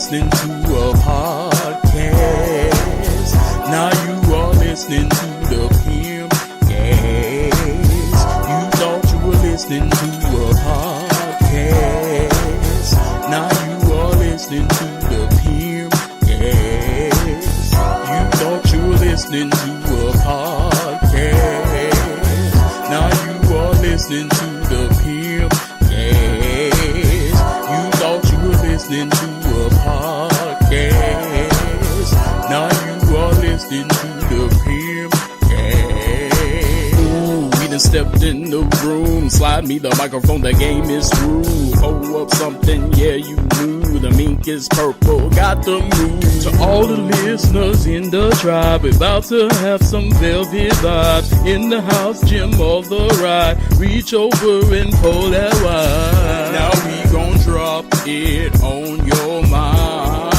listening to a podcast. Now you are listening to the PimpCast. You thought you were listening to a podcast. Now you are listening to the PimpCast. You thought you were listening to a podcast. Now you are listening to the PimpCast. You thought you were listening to a podcast. Now you are listening to the PimpCast. Ooh, we done stepped in the room. Slide me the microphone, the game is through. Hold up something, yeah, you knew. The mink is purple, got the move. To all the listeners in the tribe, we're about to have some velvet vibes. In the house, Jim of the ride. Reach over and pull that wide. Now we gon' drop it on your mind.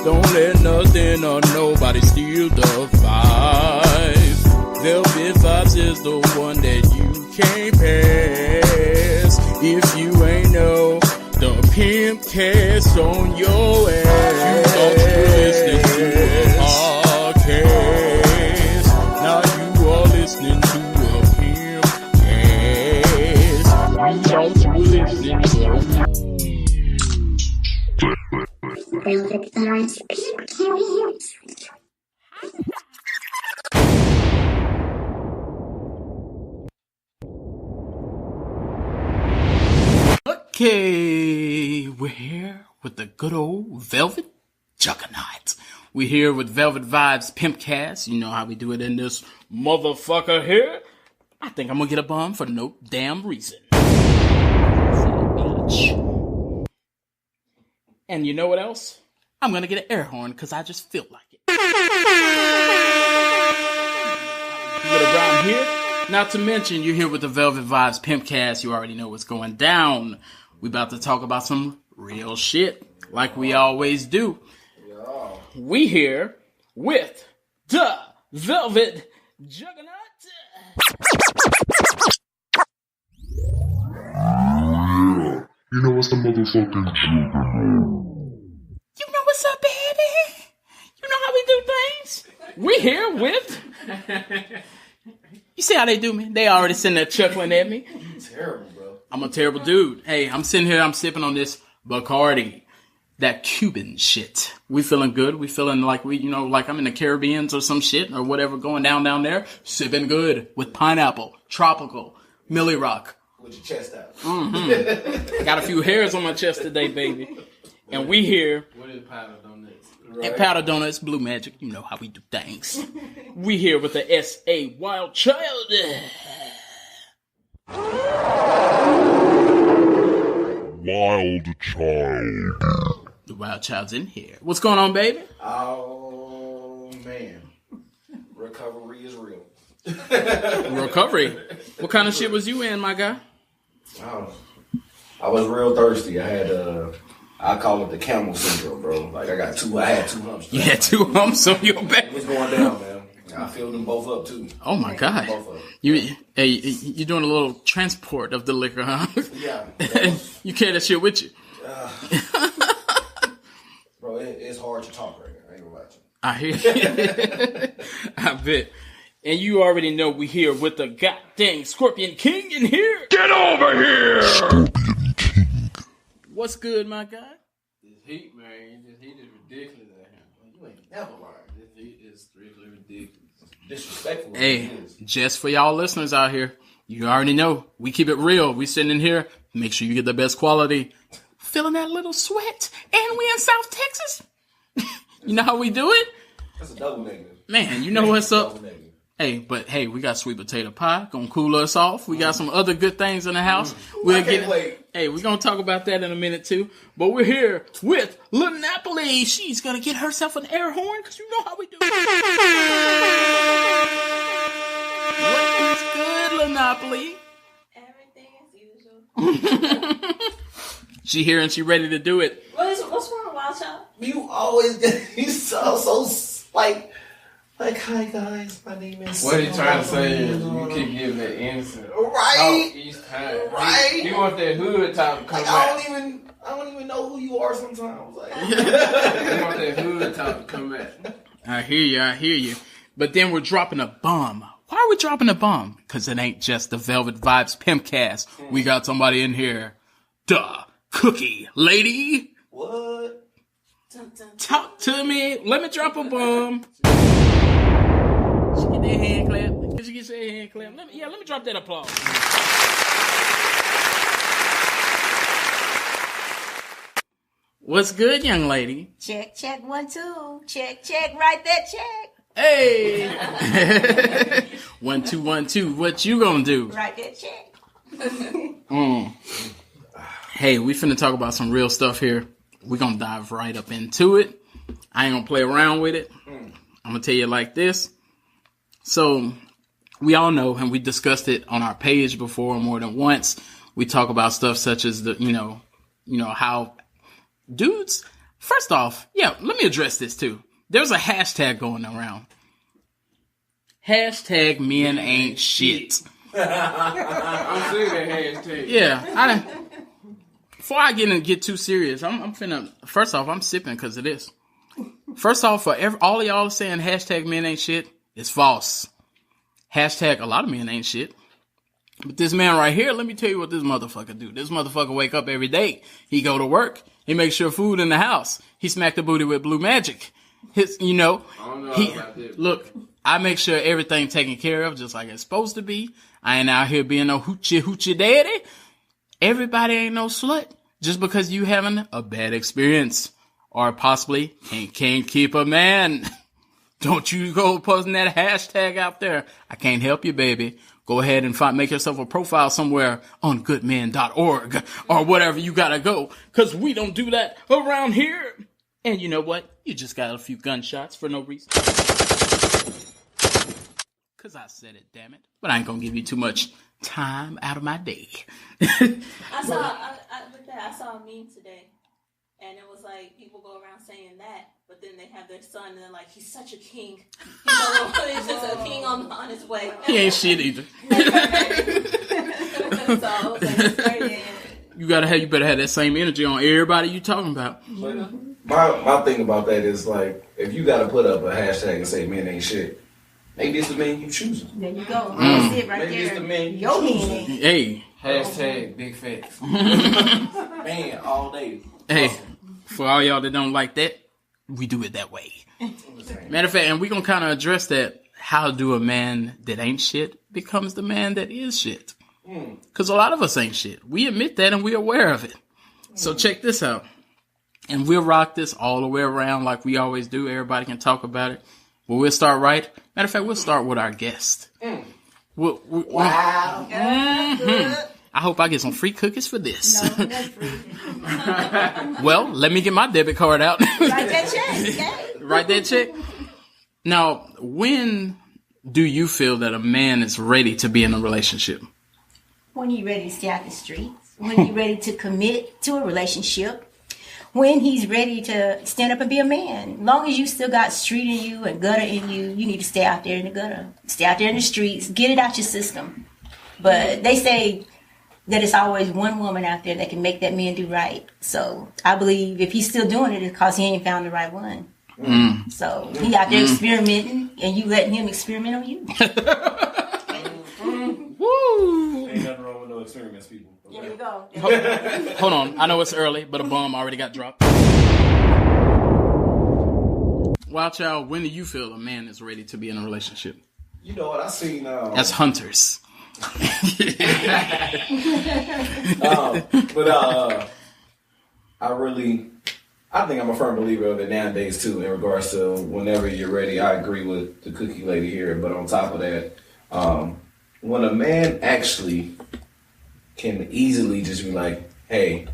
Don't let nothing or nobody steal the vibe. Velvet Vibes is the one that you can't pass. If you ain't know, the PimpCast on your ass. You thought you were listening to a podcast. Now you are listening to a PimpCast. You thought you were listening to a Okay, we're here with the good old Velvet Juggernaut. We're here with Velvet Vibes PimpCast. You know how we do it in this motherfucker here. I think I'm gonna get a bomb for no damn reason. And you know what else? I'm gonna get an air horn because I just feel like it. Get around here. Not to mention, you're here with the Velvet Vibes PimpCast. You already know what's going down. We about to talk about some real shit, like we always do. We here with the Velvet Juggernaut. You know what's the motherfucking juggernaut? You know what's up, baby? You know how we do things? We here with... You see how they do me? They already sitting there chuckling at me. You terrible, bro. I'm a terrible dude. Hey, I'm sitting here, I'm sipping on this Bacardi. That Cuban shit. We feeling good. We feeling like we, like I'm in the Caribbean or some shit or whatever going down there. Sipping good with pineapple, tropical, Millie Rock. With your chest out. Mm-hmm. Got a few hairs on my chest today, baby. And we here. What is powder donuts? Right. And powder donuts, blue magic. You know how we do things. We here with the Sawildchild. Wild child. The wild child's in here. What's going on, baby? Oh, man. Recovery is real. Recovery? What kind of shit was you in, my guy? I was real thirsty. I had, I call it the camel syndrome, bro. Like, I had 2 humps. You had 2 humps on your back? What's going down, man? I filled them both up, too. Oh, my God. You're doing a little transport of the liquor, huh? Yeah. You carry that shit with you. Bro, it's hard to talk right now. I ain't gonna lie to you. I hear you. I bet. And you already know we here with the goddamn ScorpionKing in here. Get over here! ScorpionKing. What's good, my guy? This heat, man. This heat is ridiculous out here. You ain't never learned. This heat is strictly ridiculous. Disrespectful. Hey, just for y'all listeners out here, you already know we keep it real. We sitting in here, make sure you get the best quality. Feeling that little sweat, and we in South Texas. You know how we do it? That's a double negative. Man, you know what's up? Hey, we got sweet potato pie, gonna cool us off. We got some other good things in the house. We'll get wait. Hey, we're gonna talk about that in a minute too. But we're here with Lynneopoly. She's gonna get herself an air horn, because you know how we do it. What is good, Lynneopoly? Everything as usual. She here and she ready to do it. What's wrong, Wild Child? You always get you so like hi guys, my name is. What he trying to say is you keep getting that innocent right each time. Right. He wants that hood type to come like, back. I don't even know who you are sometimes. Like, You want that hood talk to come back. I hear you. But then we're dropping a bomb. Why are we dropping a bomb? Because it ain't just the Velvet Vibes PimpCast. We got somebody in here. The Cookie Lady. what? Dun, dun, dun. Talk to me. Let me drop a bomb. She get that hand clap. Did she get that hand clap? Let me drop that applause. What's good, young lady? Check, 1, 2. Check, write that check. Hey. 1 2 1 2. What you gonna do? Write that check. Hey, we finna talk about some real stuff here. We gonna dive right up into it. I ain't gonna play around with it. I'm gonna tell you like this. So, we all know, and we discussed it on our page before more than once. We talk about stuff such as the, how dudes. First off, let me address this too. There's a hashtag going around. Hashtag men ain't shit. I'm seeing that hashtag. Yeah, before I get too serious, first off, I'm sipping because of this. First off, for all of y'all saying hashtag men ain't shit, it's false. Hashtag a lot of men ain't shit. But this man right here, let me tell you what this motherfucker do. This motherfucker wake up every day. He go to work. He makes sure food in the house. He smack the booty with blue magic. I don't know about that. Look, I make sure everything taken care of just like it's supposed to be. I ain't out here being no hoochie daddy. Everybody ain't no slut just because you having a bad experience or possibly can't keep a man. Don't you go posting that hashtag out there. I can't help you, baby. Go ahead and make yourself a profile somewhere on goodmen.org or whatever you gotta go. Cause we don't do that around here. And you know what? You just got a few gunshots for no reason. Cause I said it, damn it. But I ain't gonna give you too much time out of my day. I saw a meme today, and it was like people go around saying that, but then they have their son, and they're like, "He's such a king. He's just a king on his way." He ain't shit either. So it's like, You better have that same energy on everybody you talking about. But my thing about that is like, if you gotta put up a hashtag and say men ain't shit, maybe it's the man you choosing. there you go. That's it right Maybe there. it's the man Yo, you choosing. man. Hey, Hashtag big facts. Man, all day. hey, for all y'all that don't like that, we do it that way. Matter of fact, and we gonna kind of address that. How do a man that ain't shit becomes the man that is shit? Because a lot of us ain't shit. We admit that and we're aware of it. So check this out. And we'll rock this all the way around like we always do. Everybody can talk about it. But we'll start right. Matter of fact, we'll start with our guest. Wow. I hope I get some free cookies for this. No, that's free. Well, let me get my debit card out. Write that check. Okay? Write that check. Now, when do you feel that a man is ready to be in a relationship? When you're ready to stay out the streets. When you're ready to commit to a relationship. When he's ready to stand up and be a man. As long as you still got street in you and gutter in you, you need to stay out there in the gutter. Stay out there in the streets. Get it out your system. But they say that it's always one woman out there that can make that man do right. So I believe if he's still doing it, it's because he ain't found the right one. So he out there experimenting, and you letting him experiment on you. Woo! Ain't nothing wrong with no experiments, people. There you go. Hold on. I know it's early, but a bomb already got dropped. Wild Child, when do you feel a man is ready to be in a relationship? You know what I seen? As hunters. I think I'm a firm believer of it nowadays too, in regards to whenever you're ready. I agree with the cookie lady here, but on top of that, when a man actually can easily just be like, hey,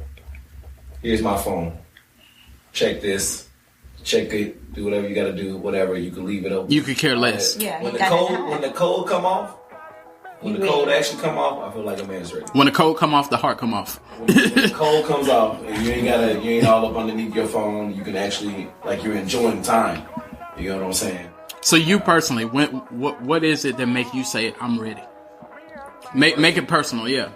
here's my phone, check this, check it, do whatever you gotta do, whatever, you can leave it open. You could care less. Yeah, When he the got it high. when the code come off, when the code actually come off, I feel like a man's ready. When the cold come off, the heart come off. When the cold comes off, and you ain't all up underneath your phone. You can actually, like, you're enjoying time. You know what I'm saying? So you personally, what is it that make you say I'm ready? Make it personal, yeah.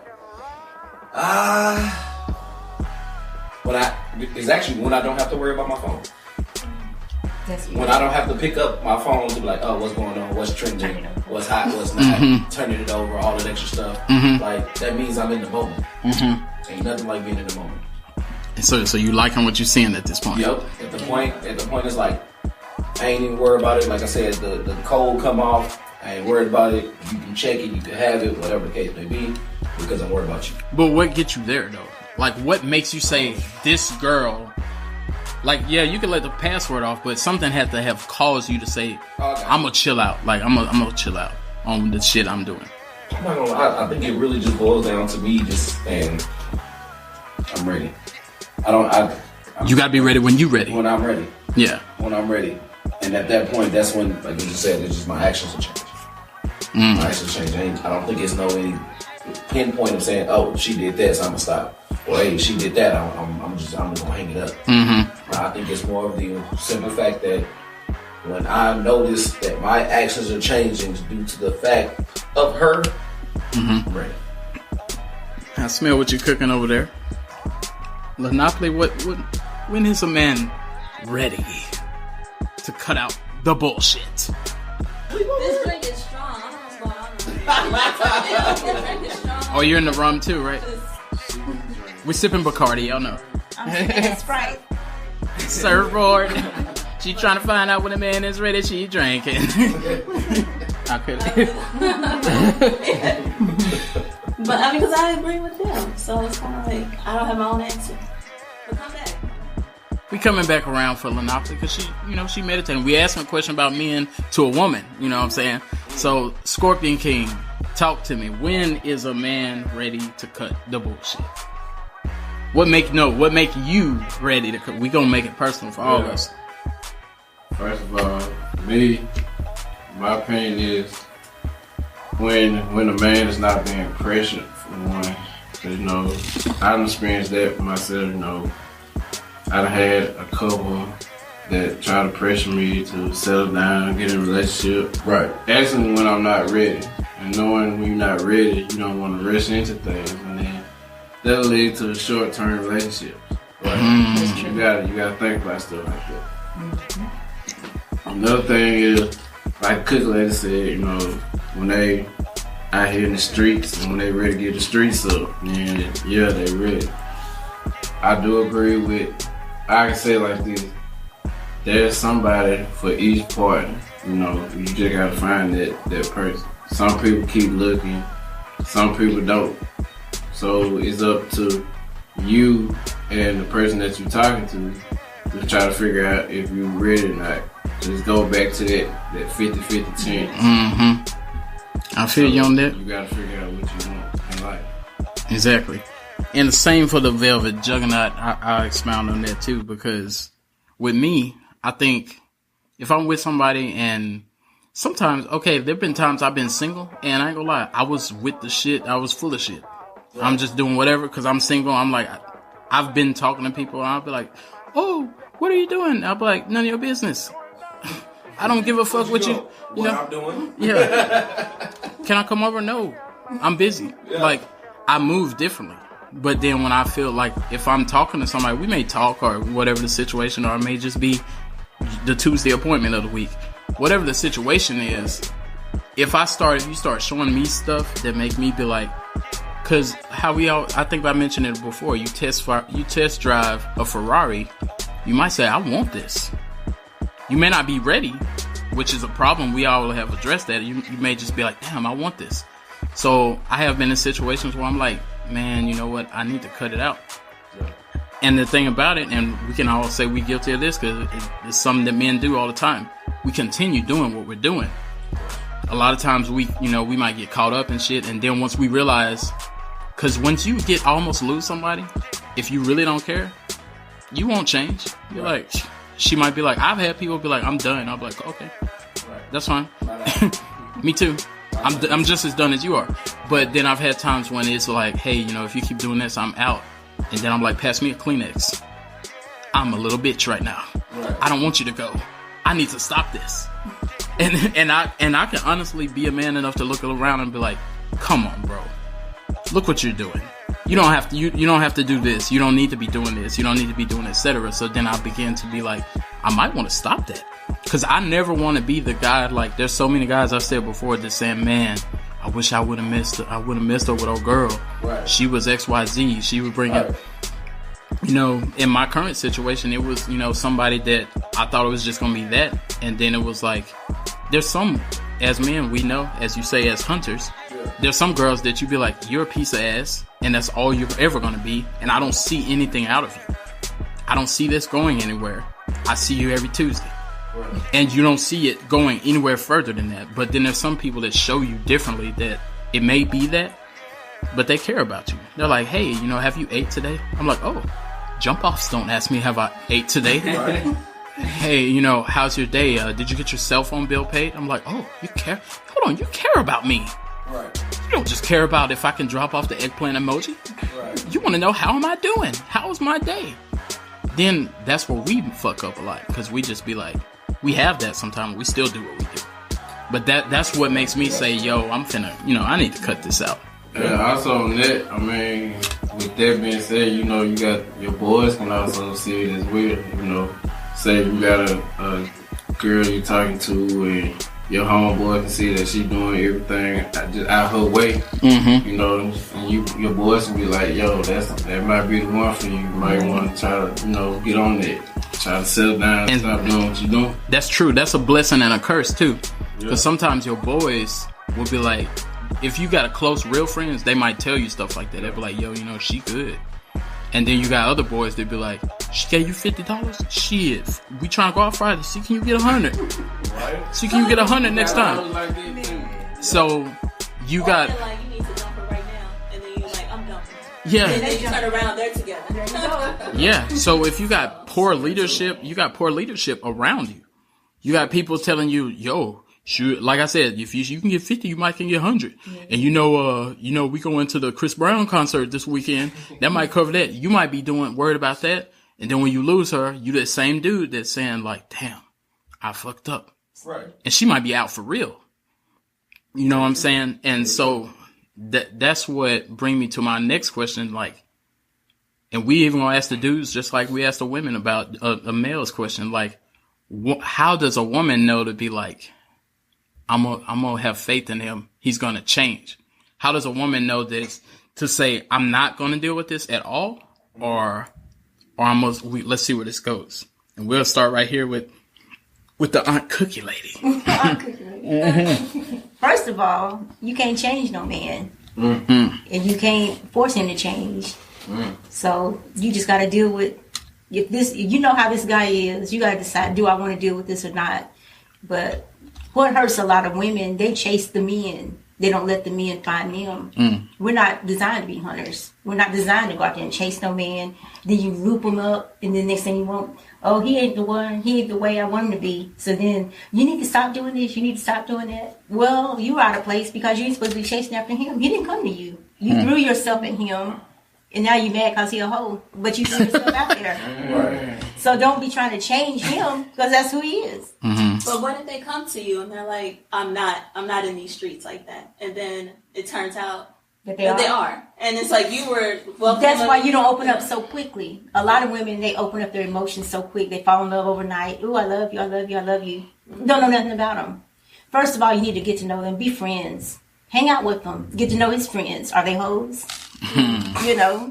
When it's actually when I don't have to worry about my phone. That's When I don't have to pick up my phone to be like, oh, what's going on, what's trending, what's hot, what's not, turning it over, all that extra stuff. Like, that means I'm in the moment. Ain't nothing like being in the moment. And so you liking what you're seeing at this point? Yep. At the point, it's like, I ain't even worried about it. Like I said, the code come off. I ain't worried about it. You can check it, you can have it, whatever the case may be, because I'm worried about you. But what gets you there, though? Like, what makes you say, this girl... Like, yeah, you can let the password off, but something had to have caused you to say, I'm going to chill out. Like, I'm going to chill out on the shit I'm doing. I'm not gonna lie. I think it really just boils down to me just saying, I'm ready. You got to be ready when you ready. When I'm ready. Yeah. When I'm ready. And at that point, that's when, like you just said, it's just my actions will change. My actions change. I don't think it's no any pinpoint of saying, oh, she did this, I'm going to stop. Or, hey, she did that, I'm just going to hang it up. I think it's more of the simple fact that when I notice that my actions are changing due to the fact of her, I'm ready. I smell what you're cooking over there. Lynneopoly, when is a man ready to cut out the bullshit? This drink is strong. I don't know what's going on. This drink is strong. Oh, you're in the rum too, right? We're sipping Bacardi, y'all know. I'm sipping Sprite. Surfboard. She trying to find out when a man is ready, she drinking. I could. But I mean, because I agree with them, so it's kind of like I don't have my own answer. But come back. We coming back around for Lynneopoly because she meditating. We asking a question about men to a woman. You know what I'm saying? So ScorpionKing, talk to me. When is a man ready to cut the bullshit? What make you ready to cut? We gonna make it personal for all of us. First of all, me, my opinion is when a man is not being pressured for one, because I've experienced that myself. I've had a couple that try to pressure me to settle down, get in a relationship. Right. Asking when I'm not ready, and knowing when you're not ready, you don't want to rush into things, and then that'll lead to short-term relationships. Right. You gotta think about stuff like that. Another thing is, like Cookie Lady said, when they out here in the streets and when they ready to get the streets up, and yeah, they ready. I do agree with, I can say it like this, there's somebody for each party. You just gotta find that person. Some people keep looking, some people don't. So it's up to you and the person that you're talking to try to figure out if you're ready or not. Just go back to that 50-50 chance. I feel you on that. You gotta figure out what you want in life. Exactly. And the same for the Velvet Juggernaut. I expound on that too, because with me, I think if I'm with somebody and sometimes, okay, there've been times I've been single and I ain't gonna lie, I was with the shit. I was full of shit. Right. I'm just doing whatever because I'm single. I'm like, I've been talking to people and I'll be like, oh, what are you doing? I'll be like, none of your business. I don't give a fuck what you what I'm doing. Yeah. Can I come over? No, I'm busy. Yeah. Like, I move differently. But then when I feel like if I'm talking to somebody, we may talk or whatever the situation, or it may just be the Tuesday appointment of the week. Whatever the situation is, if you start showing me stuff that make me be like, because I think I mentioned it before, you test drive a Ferrari, you might say, I want this. You may not be ready, which is a problem. We all have addressed that. You may just be like, damn, I want this. So I have been in situations where I'm like, man, you know what? I need to cut it out. Yeah. And the thing about it, and we can all say we're guilty of this because it's something that men do all the time. We continue doing what we're doing. A lot of times we might get caught up in shit, and then once we realize, because once you almost lose somebody, if you really don't care, you won't change. You're right. Like, she might be like, I've had people be like, I'm done. I'll be like, okay, that's fine. Me too. I'm just as done as you are. But then I've had times when it's like, hey, if you keep doing this, I'm out. And then I'm like, pass me a Kleenex. I'm a little bitch right now. Right. I don't want you to go. I need to stop this. And I can honestly be a man enough to look around and be like, come on, bro. Look what you're doing. you don't have to you don't have to do this. You don't need to be doing this. You don't need to be doing etc. So then I begin to be like, I might want to stop that. Because I never want to be the guy, like, there's so many guys I've said before that saying, man, I wish I would have missed her with old girl. Right. She was XYZ. She would bring it. You know, in my current situation, it was, you know, somebody that I thought it was just going to be that. And then it was like, there's some, as men, we know, as you say, as hunters, there's some girls that you be like, you're a piece of ass, and that's all you're ever going to be. And I don't see anything out of you. I don't see this going anywhere. I see you every Tuesday. Right. And you don't see it going anywhere further than that. But then there's some people that show you differently that it may be that, but they care about you. They're like, hey, you know, have you ate today? I'm like, oh, jump offs don't ask me have I ate today. Right. Hey, you know, how's your day? Did you get your cell phone bill paid? I'm like, oh, you care? Hold on, you care about me. Right. You don't just care about if I can drop off the eggplant emoji. Right. You want to know, how am I doing? How was my day? Then that's where we fuck up a lot, because we just be like, we have that sometimes. We still do what we do. But that's what makes me say, yo, I'm finna, you know, I need to cut this out. And also on that, I mean, with that being said, you know, you got your boys can also see it as well. You know, say you got a girl you're talking to and your homeboy can see that she doing everything just out her way. Mm-hmm. You know, and your boys can be like, yo, that might be the one for you. You might want to try to, you know, get on that. Try to settle down and stop doing what you're doing. That's true. That's a blessing and a curse too. Because sometimes your boys will be like, if you got a close real friends, they might tell you stuff like that. They'll be like, yo, you know, she good. And then you got other boys that be like, she gave you $50? Shit, we trying to go out Friday. See, can you get 100? Right. See, can you get 100 next time? So you got. Like, you need to dump her right now, and then you're like, I'm dumping. Yeah. And then you turn around, they're together. Yeah. So if you got poor leadership, around you. You got people telling you, yo, shoot, like I said, if you can get 50, you might can get 100. Mm-hmm. And you know, we going to the Chris Brown concert this weekend. That might cover that. You might be worried about that. And then when you lose her, you that same dude that's saying like, damn, I fucked up. Right. And she might be out for real. You know what I'm saying? And so that's what bring me to my next question. Like, and we even gonna ask the dudes just like we asked the women about a male's question. Like, how does a woman know to be like, I'm gonna have faith in him. He's gonna change. How does a woman know this to say, I'm not gonna deal with this at all, or let's see where this goes. And we'll start right here with the Aunt Cookie Lady. Aunt Cookie Lady. Mm-hmm. First of all, you can't change no man, and you can't force him to change. So you just got to deal with if you know how this guy is. You got to decide: do I want to deal with this or not? But what hurts a lot of women, they chase the men. They don't let the men find them. We're not designed to be hunters. We're not designed to go out there and chase no man. Then you loop them up, and then next thing you want, oh, he ain't the one. He ain't the way I want him to be. So then you need to stop doing this. You need to stop doing that. Well, you out of place because you ain't supposed to be chasing after him. He didn't come to you. You threw yourself at him, and now you mad because he a hoe. But you threw yourself out there. Right. So don't be trying to change him because that's who he is. But what if they come to you and they're like, I'm not in these streets like that, and then it turns out that they are, and it's like you were. Well, that's why you don't open up so quickly. A lot of women, they open up their emotions so quick. They fall in love overnight. Ooh, I love you, I love you, I love you. Don't know nothing about them. First of all, you need to get to know them. Be friends. Hang out with them. Get to know his friends. Are they hoes? You know.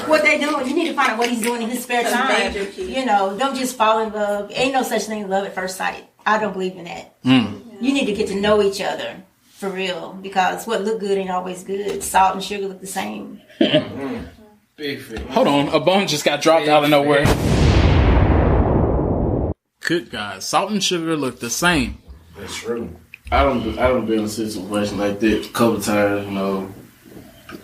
What they doing? You need to find out what he's doing in his spare time. You know, don't just fall in love. Ain't no such thing as love at first sight. I don't believe in that. You need to get to know each other for real, because what look good ain't always good. Salt and sugar look the same. Hold on, a bone just got dropped out of nowhere. Good God, salt and sugar look the same. That's true. I don't been in a situation like that a couple times. You know,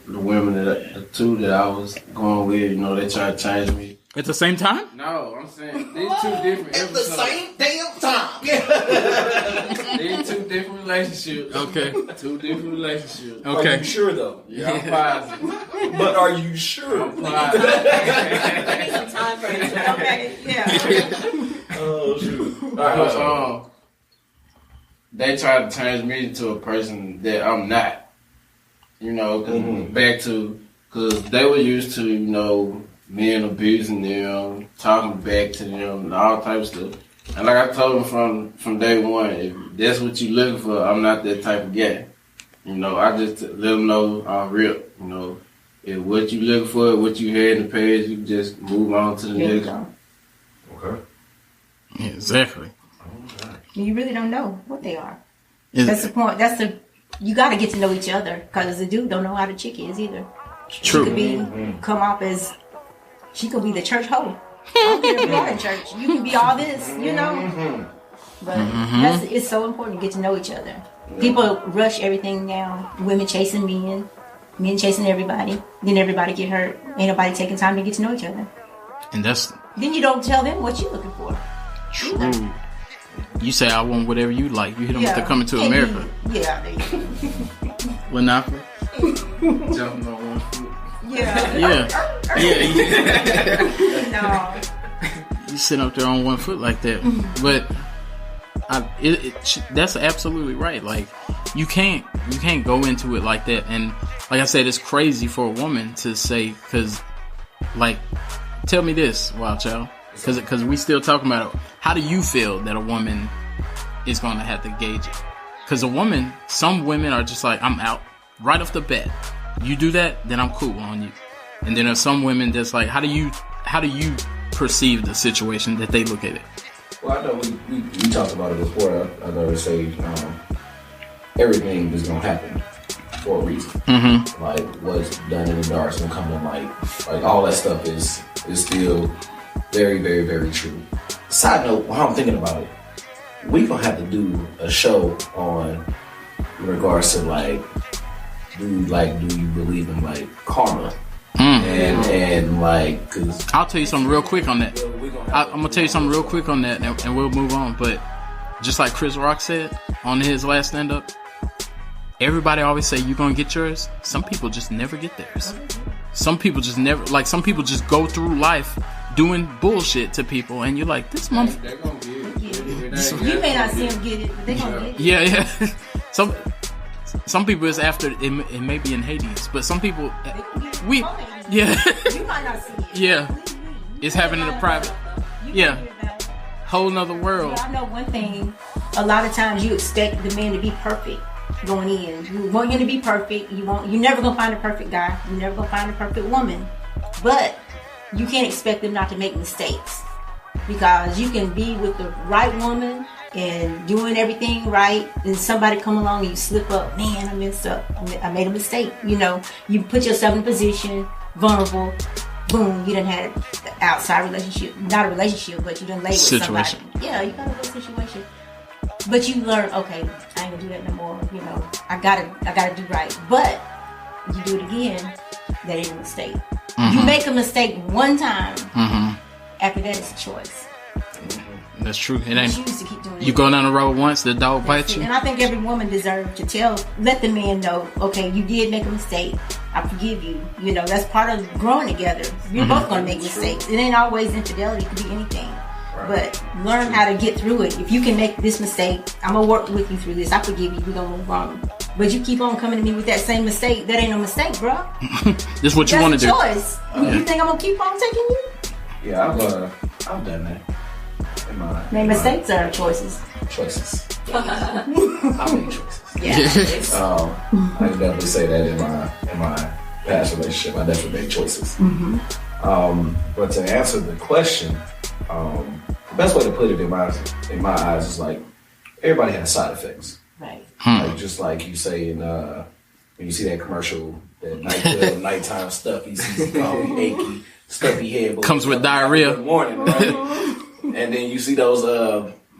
the women the two that I was going with, you know, they tried to change me. At the same time? No, I'm saying these two different episodes. At the same damn time. These two different relationships. Okay. Two different relationships. Okay. Are you sure though? Yeah, I'm positive. But are you sure? I need some time for it. Okay. Yeah. Oh shoot. But, they tried to change me into a person that I'm not. You know, back to Because they were used to, men abusing them, talking back to them, and all types of stuff. And like I told them from day one, if that's what you looking for, I'm not that type of guy. I just let them know I'm real. If what you looking for, what you had in the past, you can just move on to the next one. Okay. Yeah, exactly. You really don't know what they are. That's the point. You got to get to know each other, because the dude don't know how the chick is either. True. She could come off as, she could be the church hoe. I don't care if you're in church. You can be all this, But it's so important to get to know each other. People rush everything now. Women chasing men chasing everybody. Then everybody get hurt. Ain't nobody taking time to get to know each other. And then you don't tell them what you're looking for. True. Either. You say, I want whatever you like. You hit them with the Coming to America. Yeah. Lynneopoly. Jumping on one foot. Yeah. No. You sit up there on one foot like that. But that's absolutely right. Like, you can't go into it like that. And like I said, it's crazy for a woman to say, because, like, tell me this, Wild Child, because we still talking about it. How do you feel that a woman is going to have to gauge it? Because some women are just like, I'm out right off the bat. You do that, then I'm cool on you. And then there's some women that's like, how do you perceive the situation that they look at it? Well, I know we talked about it before. I know they say everything is gonna happen for a reason. Mm-hmm. Like, what's done in the dark is gonna come to light. Like, all that stuff is still very, very, very true. Side note, while I'm thinking about it, we gonna have to do a show on, in regards to do you believe in karma? And cause I'll tell you something real quick on that. I'm gonna tell you something real quick on that, and we'll move on. But just like Chris Rock said on his last stand-up, everybody always say you're gonna get yours. Some people just never get theirs. Some people just never, some people just go through life doing bullshit to people, and you're like, this motherfucker. They're gonna get it. You may not see them get it, but they're gonna get it. Yeah. Some people is after it may be in Hades, but some people You might not see it. Yeah. It's happening in the private. Yeah. Whole nother world. I know one thing. A lot of times you expect the man to be perfect going in. You want him to be perfect. You're never gonna find a perfect guy. You're never gonna find a perfect woman. But you can't expect them not to make mistakes, because you can be with the right woman and doing everything right, and somebody come along and you slip up. Man, I messed up. I made a mistake. You put yourself in a position, vulnerable. Boom, you done had an outside relationship. Not a relationship, but you done lay with situation. Somebody. Yeah, you got a good situation. But you learn, okay, I ain't gonna do that no more. I gotta do right. But you do it again, that ain't a mistake. Mm-hmm. You make a mistake one time. Mm-hmm. After that, it's a choice. That's true. It ain't. Choose to keep doing it. You go down the road once, the dog bites you. And I think every woman deserves to let the man know, okay, you did make a mistake. I forgive you. That's part of growing together. You're both going to make mistakes. It ain't always infidelity. It could be anything. Right. But learn how to get through it. If you can make this mistake, I'm going to work with you through this. I forgive you. We're going to move on. But you keep on coming to me with that same mistake. That ain't no mistake, bro. This is what you want to do. That's a choice. You think I'm going to keep on taking you? Yeah, I've done that. Mistakes are choices. I make choices. Yeah. I can definitely say that in my past relationship, I definitely made choices. Mm-hmm. But to answer the question, the best way to put it in my eyes is everybody has side effects. Right. Just like you say when you see that commercial, that nighttime stuff, you see achy, stuffy head comes with diarrhea. In the morning, right? And then you see those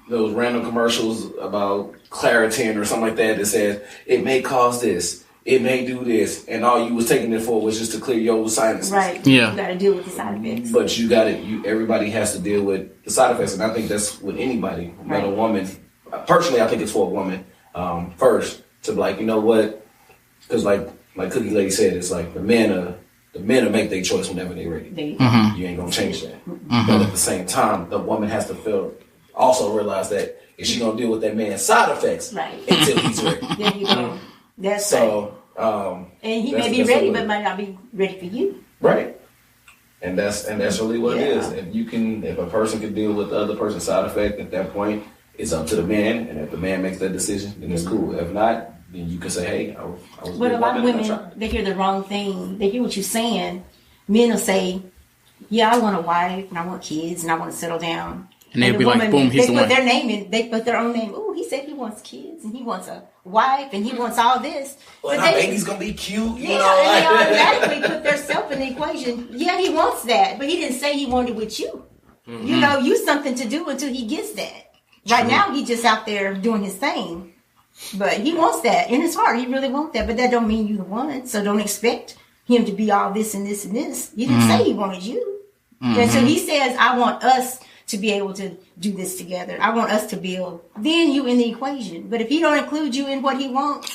random commercials about Claritin or something like that says it may cause this, it may do this, and all you was taking it for was just to clear your sinuses. Right. Yeah. You got to deal with the side effects. But everybody has to deal with the side effects, and I think that's with anybody, not a woman. Personally, I think it's for a woman first to be like, you know what? Because like Cookie Lady said, it's like the men will make their choice whenever they're ready. Mm-hmm. You ain't gonna change that. Mm-hmm. But at the same time, the woman has to also realize that if she gonna deal with that man's side effects right. until he's ready. There you go. That's so. And he may be ready, but might not be ready for you. Right. And that's really what it is. If a person can deal with the other person's side effect at that point, it's up to the man. And if the man makes that decision, then it's cool. If not, then you can say, hey, I was. But a lot of women, they hear the wrong thing. They hear what you're saying. Men will say, yeah, I want a wife and I want kids and I want to settle down. And they'll be like, boom, he's the one. They put their own name. Oh, he said he wants kids and he wants a wife and he wants all this. Well, I think he's going to be cute. You know, and they automatically put themselves in the equation. Yeah, he wants that, but he didn't say he wanted it with you. Mm-hmm. You know, you something to do until he gets that. Right now, he's just out there doing his thing. But he wants that in his heart. He really wants that. But that don't mean you the one. So don't expect him to be all this and this and this. He didn't say he wanted you. Mm-hmm. And so he says, I want us to be able to do this together. I want us to build. Then you in the equation. But if he don't include you in what he wants,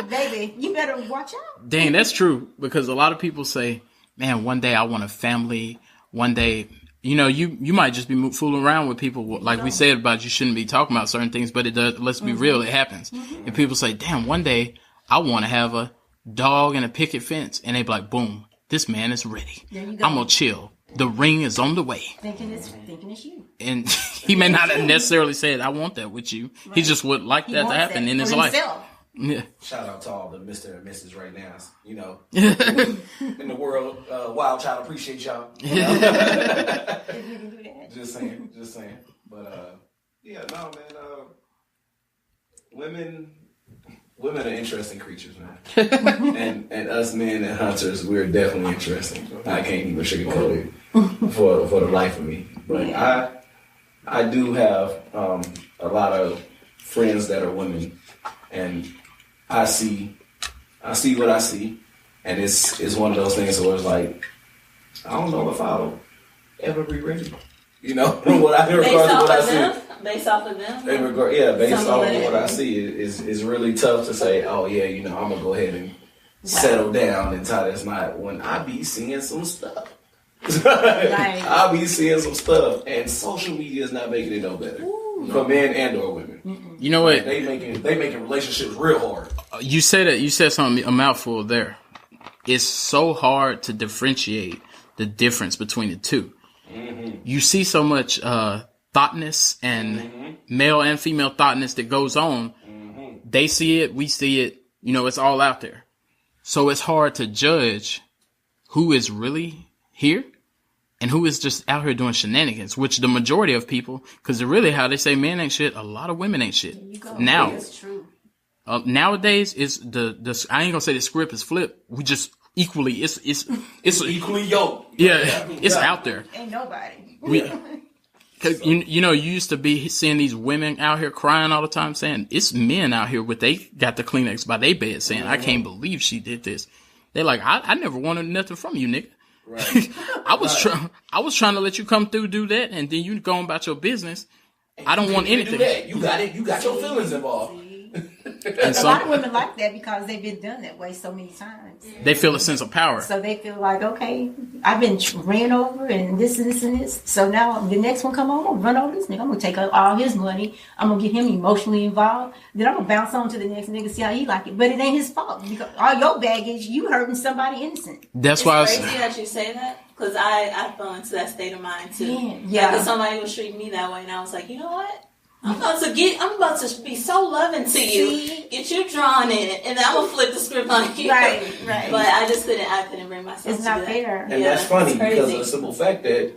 baby, you better watch out. Dang, that's true. Because a lot of people say, man, one day I want a family. One day, you know, you might just be fooling around with people. Like we said about you shouldn't be talking about certain things, but it does. Let's be real, it happens. Mm-hmm. And people say, damn, one day I want to have a dog and a picket fence. And they be like, boom, this man is ready. I'm going to chill. The ring is on the way. Thinking it's you. And he may not have necessarily said, I want that with you. Right. He just would like that to happen in his life. Yeah. Shout out to all the Mr. and Mrs. right now. You know, in the world, Wild Child appreciate y'all. You know? Just saying. But, yeah, no, man. Women are interesting creatures, man. and us men and hunters, we're definitely interesting. I can't even sugarcoat it for the life of me. But I do have a lot of friends that are women, and I see what I see, and it's one of those things where it's like, I don't know if I'll ever be ready. You know, from what I hear, based off of them. Based off of what I see, is really tough to say. Oh yeah, you know, I'm gonna go ahead and settle down and tie this knot when I be seeing some stuff. Right. I be seeing some stuff, and social media is not making it no better for men and or women. Mm-mm. You know what? They making relationships real hard. You said something, a mouthful there. It's so hard to differentiate the difference between the two. Mm-hmm. You see so much thoughtness and male and female thoughtness that goes on. Mm-hmm. They see it, we see it. You know, it's all out there. So it's hard to judge who is really here and who is just out here doing shenanigans, which the majority of people, because really how they say men ain't shit, a lot of women ain't shit. Now, that's true. Nowadays, it's the I ain't gonna say the script is flipped. We just equally, it's equally yoked. Yeah, it's out there. Ain't nobody. Cause you know, you used to be seeing these women out here crying all the time saying, it's men out here with they got the Kleenex by their bed saying, I can't believe she did this. They're like, I never wanted nothing from you, nigga. Right. I was trying to let you come through, do that, and then you go about your business. And I don't want anything. Do that. You got it. You got your feelings involved. And a lot of women like that because they've been done that way so many times. They feel a sense of power. So they feel like, okay, I've been ran over and this and this and this. So now the next one come on, I'm going to run over this nigga. I'm going to take all his money. I'm going to get him emotionally involved. Then I'm going to bounce on to the next nigga, see how he like it. But it ain't his fault. Because all your baggage, you hurting somebody innocent. That's why it's crazy that you say that. Because I fell into that state of mind too. Yeah. Because somebody was treating me that way and I was like, you know what? I'm about to be so loving to you, get you drawn in, and then I'm gonna flip the script on you. Right. But I couldn't bring myself. It's to not do that. fair. And that's funny because of the simple fact that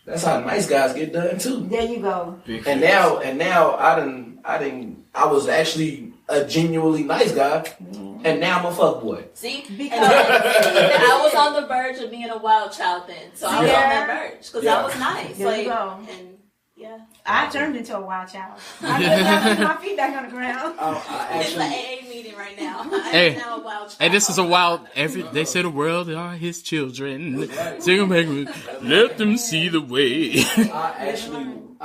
that's how nice guys get done too. There you go. And now I was actually a genuinely nice guy, and now I'm a fuckboy. See, because I was on the verge of being a wild child then, so I was on that verge because I was nice. There you go. And yeah. I turned into a wild child. I put my feet back on the ground. It's the AA meeting right now. Hey, now a wild child. Hey, this is a wild. They say the world are his children. Sing them, let them see the way. I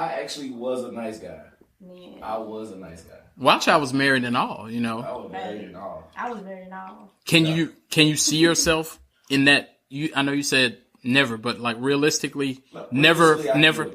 actually was a nice guy. Yeah. I was a nice guy. Wild Child was married and all, you know. I was married and all. Can you see yourself in that? I know you said never, but like realistically, never.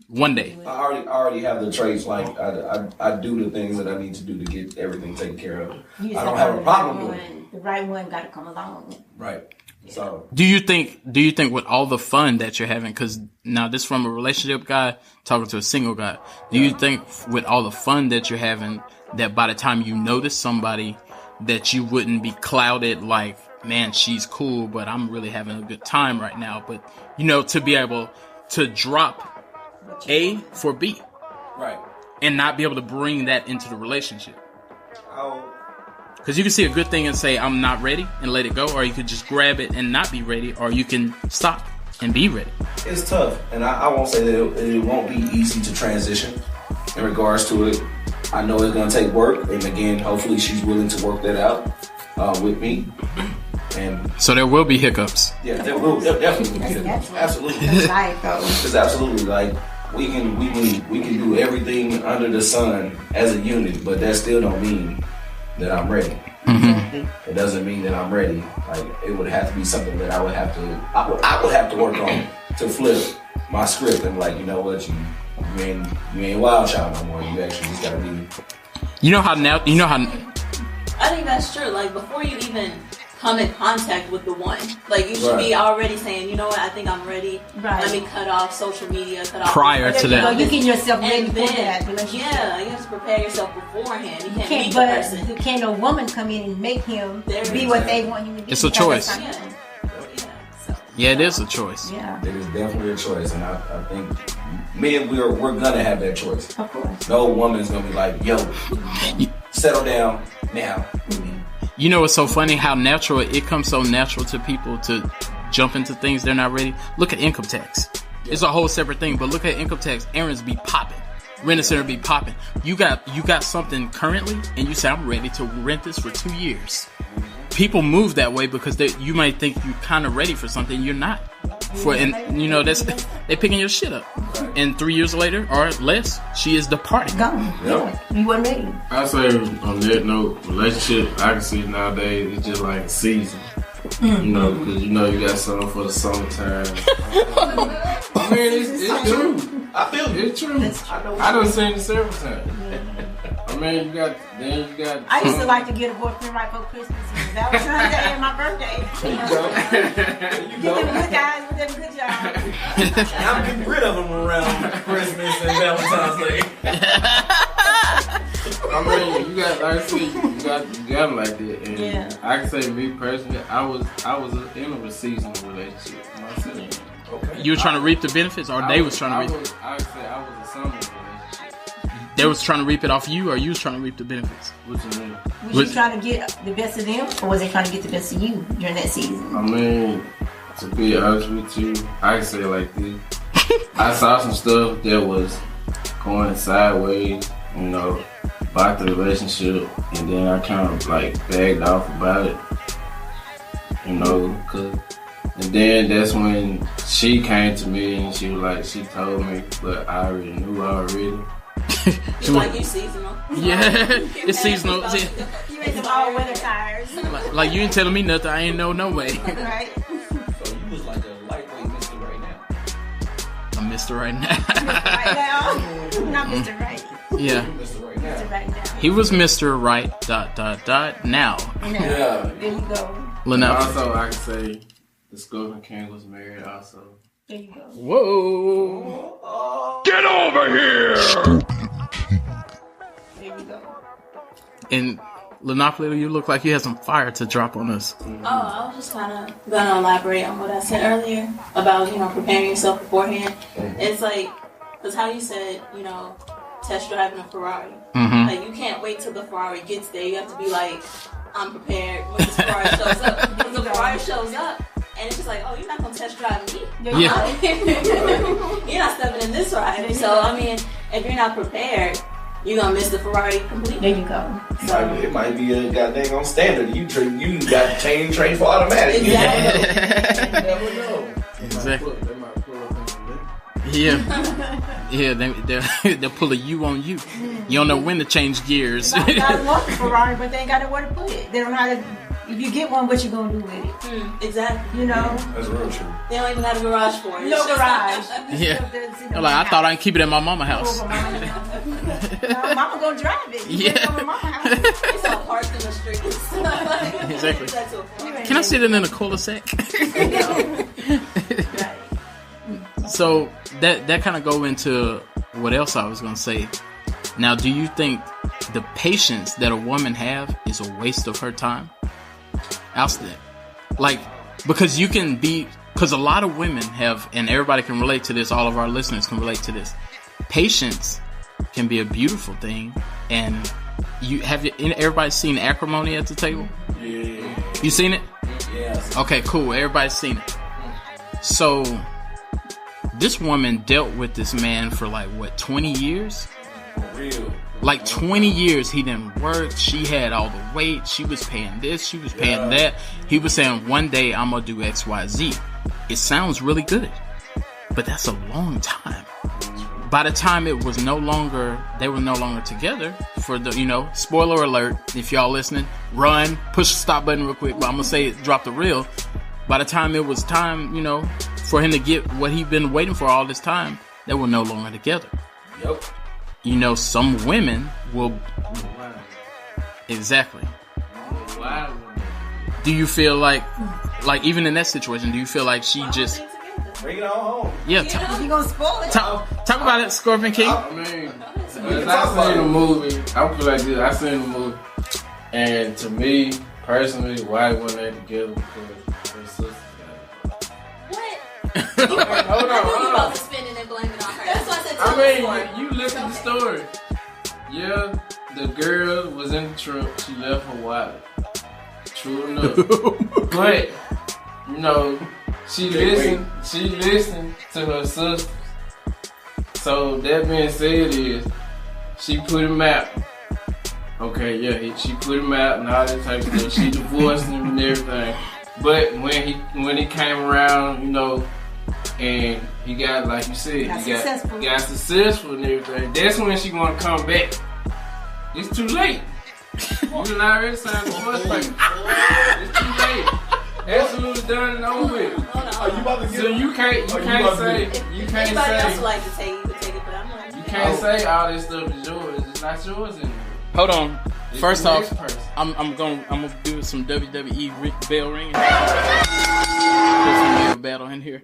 One day. I already have the traits. Like I do the things that I need to do to get everything taken care of. I don't have a problem doing it. The right one got to come along. Right. So do you think with all the fun that you're having, because now this from a relationship guy talking to a single guy, do you think with all the fun that you're having that by the time you notice somebody that you wouldn't be clouded like, man, she's cool, but I'm really having a good time right now, but to be able to drop A for B, right, and not be able to bring that into the relationship? Because you can see a good thing and say, I'm not ready, and let it go, or you could just grab it and not be ready, or you can stop and be ready. It's tough, and I won't say that it won't be easy to transition in regards to it. I know it's going to take work, and again, hopefully she's willing to work that out with me. And so there will be hiccups. Yeah, there will definitely be hiccups. Absolutely. It's absolutely like we can do everything under the sun as a unit, but that still don't mean that I'm ready. Mm-hmm. It doesn't mean that I'm ready. Like it would have to be something that I would have to work on to flip my script and like, you know what, you ain't wild child no more. You actually just gotta be. I think that's true. Like before you even come in contact with the one, like you should be already saying, you know what, I think I'm ready. Right. Let me cut off social media. Prior to that, you get yourself ready for that. Yeah, you have to prepare yourself beforehand. You can't meet the person. Can a woman come in and make him be what they want him to be? It's a choice. Yeah, it is a choice. Yeah, it is definitely a choice, and I think men we're gonna have that choice. Of course, no woman's gonna be like, yo, settle down now. You know, it's so funny how natural it comes so natural to people to jump into things they're not ready. Look at income tax. It's a whole separate thing, but look at income tax. Errands be popping. Rent center be popping. You got something currently, and you say, I'm ready to rent this for 2 years. People move that way because you might think you're kind of ready for something you're not. They picking your shit up, and 3 years later or less, she is departing. Gone. Yeah. You weren't ready. I say on that note, relationship I can see nowadays it's just like a season. Mm-hmm. Because you got something for the summertime. I mean, it's true. I feel it. It's true. I done seen it several times. I mean, you got. I used to like to get a boyfriend right for Christmas and Valentine's Day and my birthday. You go. Get them good guys with them good jobs. I'm getting rid of them around Christmas and Valentine's Day. I mean, you got, like I said, you got them like that. And I can say, me personally, I was in a seasonal relationship myself. Okay. You were trying to reap the benefits, or they was trying to reap? I would say I was a summer relationship. They was trying to reap it off you, or you was trying to reap the benefits? What you mean? Was you trying to get the best of them, or was they trying to get the best of you during that season? I mean, to be honest with you, I can say it like this. I saw some stuff that was going sideways, about the relationship, and then I kind of like bagged off about it, and then that's when she came to me and she was like, she told me, but I already knew already. It's like you seasonal. Yeah, it's seasonal. You ain't some all weather tires. Like you ain't telling me nothing. I ain't know no way. Right. So you was like a lightweight Mr. Right Now. I'm Mr. Right Now. Mr. Right Now. Not Mr. Right. Yeah. Mr. Right Now. Mr. Right Now. He was Mr. Right. ... Now. Yeah. There you go. Lynneopoly. Also, I can say the ScorpionKing was married. Also. There you go. Whoa. Get over here! There you go. And Lynneopoly, you look like you had some fire to drop on us. Oh, I was just kind of going to elaborate on what I said earlier about, preparing yourself beforehand. It's like, because how you said, test driving a Ferrari. Mm-hmm. Like, you can't wait till the Ferrari gets there. You have to be like, I'm prepared when the Ferrari shows up. Because the Ferrari shows up, and it's just like, oh, you're not going to test drive me. Yeah. You're not stepping in this ride. So, I mean, if you're not prepared, you're going to miss the Ferrari completely. There you go. So, it might be a goddamn on standard. You got train for automatic. Exactly. You never know. Exactly. They might pull up in the Yeah. Yeah, they'll pull a U on you. You don't know when to change gears. I want the Ferrari, but they ain't got nowhere to put it. They don't know how to If you get one, what you gonna do with it? Exactly. You know? That's real true. They don't even have a garage for it. No garage. Yeah. They're like, I thought I could keep it at my mama house. Mama gonna drive it. You Yeah. Mama house. It's all parked in the street. Exactly. That's a point. Can I sit in a cul-de-sac? So that kind of go into what else I was gonna say. Now, do you think the patience that a woman have is a waste of her time? Like, because you can be, because a lot of women have, and everybody can relate to this, all of our listeners can relate to this. Patience can be a beautiful thing, and everybody's seen Acrimony at the table? Yeah. You seen it? Yeah. Okay, cool. Everybody's seen it. So, this woman dealt with this man for like, what, 20 years? For real. Like 20 years he didn't work. She had all the weight. She was paying this. She was paying that. He was saying, one day I'm going to do X, Y, Z. It sounds really good, but that's a long time. By the time it was they were no longer together for the, spoiler alert. If y'all listening, run, push the stop button real quick. But I'm going to say it, drop the reel. By the time it was time, for him to get what he'd been waiting for all this time, they were no longer together. Yep. Some women will... Exactly. Do you feel like even in that situation, do you feel like she just... Bring it on home. Yeah. You gonna spoil it? Talk about it, ScorpionKing. I mean, as I seen the movie, I feel like this. I seen the movie, and to me personally, why weren't they together? Because her sisters got it. What? Hold on. You about to spin it and blame it on her. That's why I said tell the story. You listen to the story. Yeah, the girl was in the truck. She left her wallet. True enough. But, she listened to her sisters. So that being said is, she put him out. Okay, yeah, she put him out and all that type of stuff. She divorced him and everything. But when he came around, and he got, like you said, got successful and everything, that's when she want to come back. It's too late. You done already signed the divorce paper. It's too late. Absolutely done and over with. Are you about to get So you can't say Anybody else would like to take it, you can take it, but I'm not. you can't say all this stuff is yours. It's not yours anymore. Hold on. It's First the off, next person. I'm gonna do some WWE bell ringing. There's some male battle in here.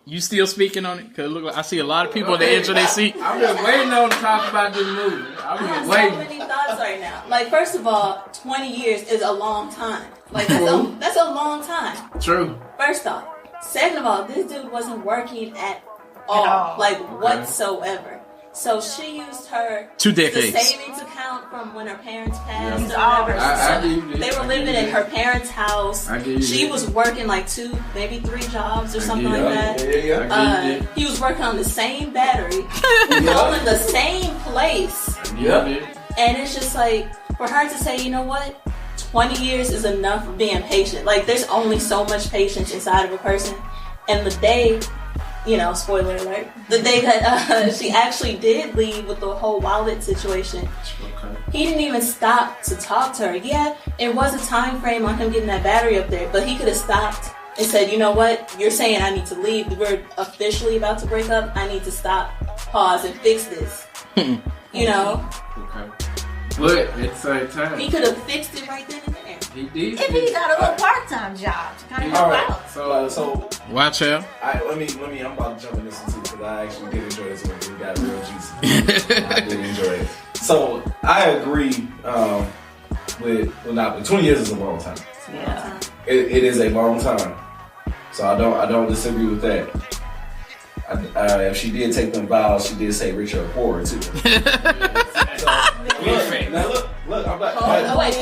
You still speaking on it? Cause look like I see a lot of people at the edge of their seat. I've been waiting on to talk about this movie. I've I have been so waiting. many thoughts right now. Like, first of all, 20 years is a long time. Like, that's a long time. True. First off. Second of all, this dude wasn't working at all. Like, whatsoever. So she used her 2 decades. the savings account from when her parents passed. Yeah. Or whatever. I give you this. They were living in her parents' house. I give you She this. was working like 2, maybe 3 jobs or something give like you that. I give you He was working on the same battery, all in the same place. Yeah. And it's just like, for her to say, you know what? 20 years is enough for being patient. Like, there's only so much patience inside of a person. And the day, spoiler alert, the day that she actually did leave with the whole wallet situation, he didn't even stop to talk to her. Yeah, it was a time frame on him getting that battery up there, but he could have stopped and said, you know what? You're saying I need to leave. We're officially about to break up. I need to stop, pause, and fix this. Okay. But at the same time, He could have fixed it right then and there. he did. If he got a little part-time job to kind of help out. So Watch out. let me. I'm about to jump in this one too because I actually did enjoy this one. It got real juicy. I did enjoy it. So I agree with 20 years is a long time. Yeah. It is a long time. So I don't disagree with that. If she did take them vows, she did say richer or poorer too. Now look, I'm not. Oh wait,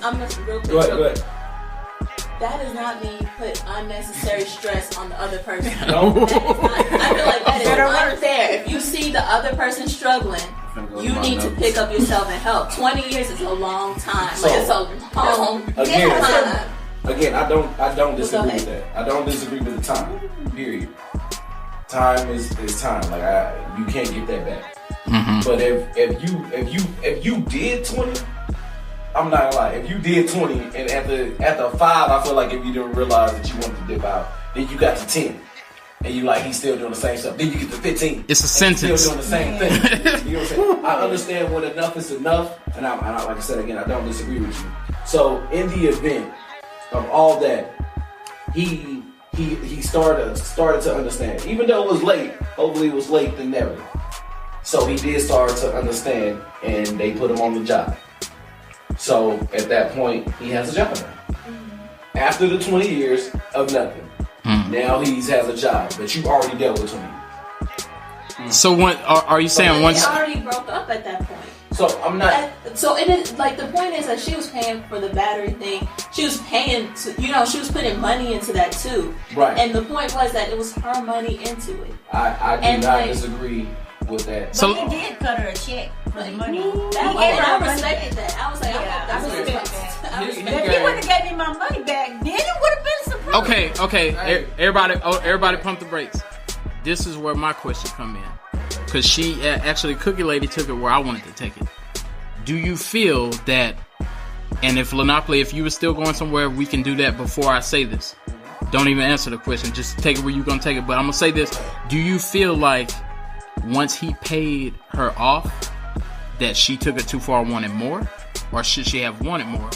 I'm just real quick. Go ahead. That does not mean put unnecessary stress on the other person. No. I feel like that is unfair. If you see the other person struggling, you need to pick up yourself and help. 20 years is a long time. So, It's a long time. Again, I don't disagree with that. I don't disagree with the time. Period. Time is time. Like you can't get that back. Mm-hmm. But if you did 20 I'm not gonna lie. If you did 20 and after 5, I feel like if you didn't realize that you wanted to dip out, then you got to 10. And you like, he's still doing the same stuff. Then you get to 15. It's a sentence. Still doing the same thing. You know what I'm saying? I understand when enough is enough. And I like I said again, I don't disagree with you. So in the event of all that, he started to understand. Even though it was late, hopefully it was late than never. So he did start to understand, and they put him on the job. So at that point, he has a job now. After the 20 years of nothing, now he has a job that you already dealt with 20 years. So what are you saying? Once they already broke up at that point. So I'm not. So it is like the point is that she was paying for the battery thing. She was paying to, she was putting money into that too. Right. And the point was that it was her money into it. I do not disagree with that. But he did cut her a check for the money. I respected that. I was like, I respect that. If he wouldn't have gave me my money back, then it would have been some problem. Okay. Everybody pump the brakes. This is where my question come in. Because she actually, Cookie Lady took it where I wanted to take it. Do you feel that, and if Lynneopoly, if you were still going somewhere, we can do that before I say this. Don't even answer the question. Just take it where you're going to take it. But I'm going to say this. Do you feel like once he paid her off, that she took it too far and wanted more? Or should she have wanted more?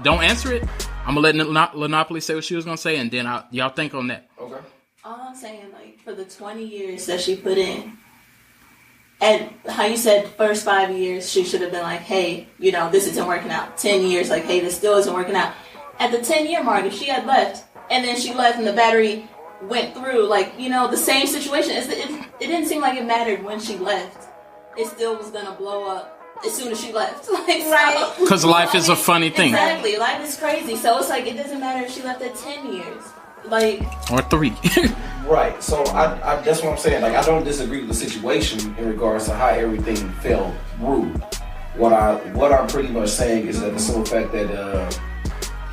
Don't answer it. I'm going to let Lynneopoly say what she was going to say, and then y'all think on that. Okay. All I'm saying, like, for the 20 years that she put in, and how you said first 5 years, she should have been like, hey, this isn't working out. 10 years, like, hey, this still isn't working out. At the 10-year mark, if she had left, and then she left and the battery went through, like, the same situation. It didn't seem like it mattered when she left. It still was going to blow up as soon as she left. Right. Because life is a funny thing. Exactly. Life is crazy. So it's like, it doesn't matter if she left at 10 years. Like, or 3. Right. So I that's what I'm saying. Like, I don't disagree with the situation in regards to how everything fell through. What I'm pretty much saying is that the simple fact that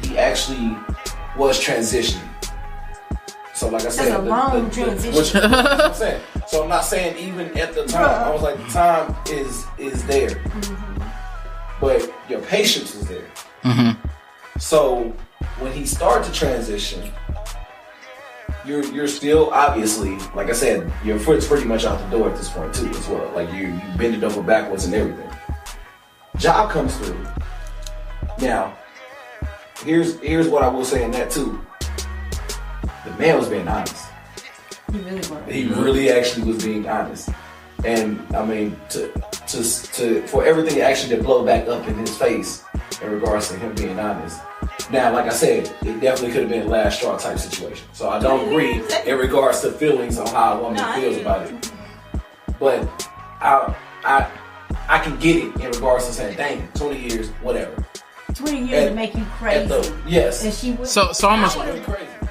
he actually was transitioning. So like I said, that's a long transition. I'm saying. So I'm not saying even at the time. I was like, the time is there, but your patience is there. So when he started to transition, you're still obviously, like I said, your foot's pretty much out the door at this point too, as well. Like you bend it over backwards and everything. Job comes through. Now, here's what I will say in that too. The man was being honest. He really was. He really actually was being honest. And I mean, to for everything actually to blow back up in his face in regards to him being honest. Now, like I said, it definitely could have been a last straw type situation. So I don't agree in regards to feelings on how a woman feels about it. But I can get it in regards to saying, dang, 20 years, whatever. 20 years to make you crazy. Yes. And she would. So I'm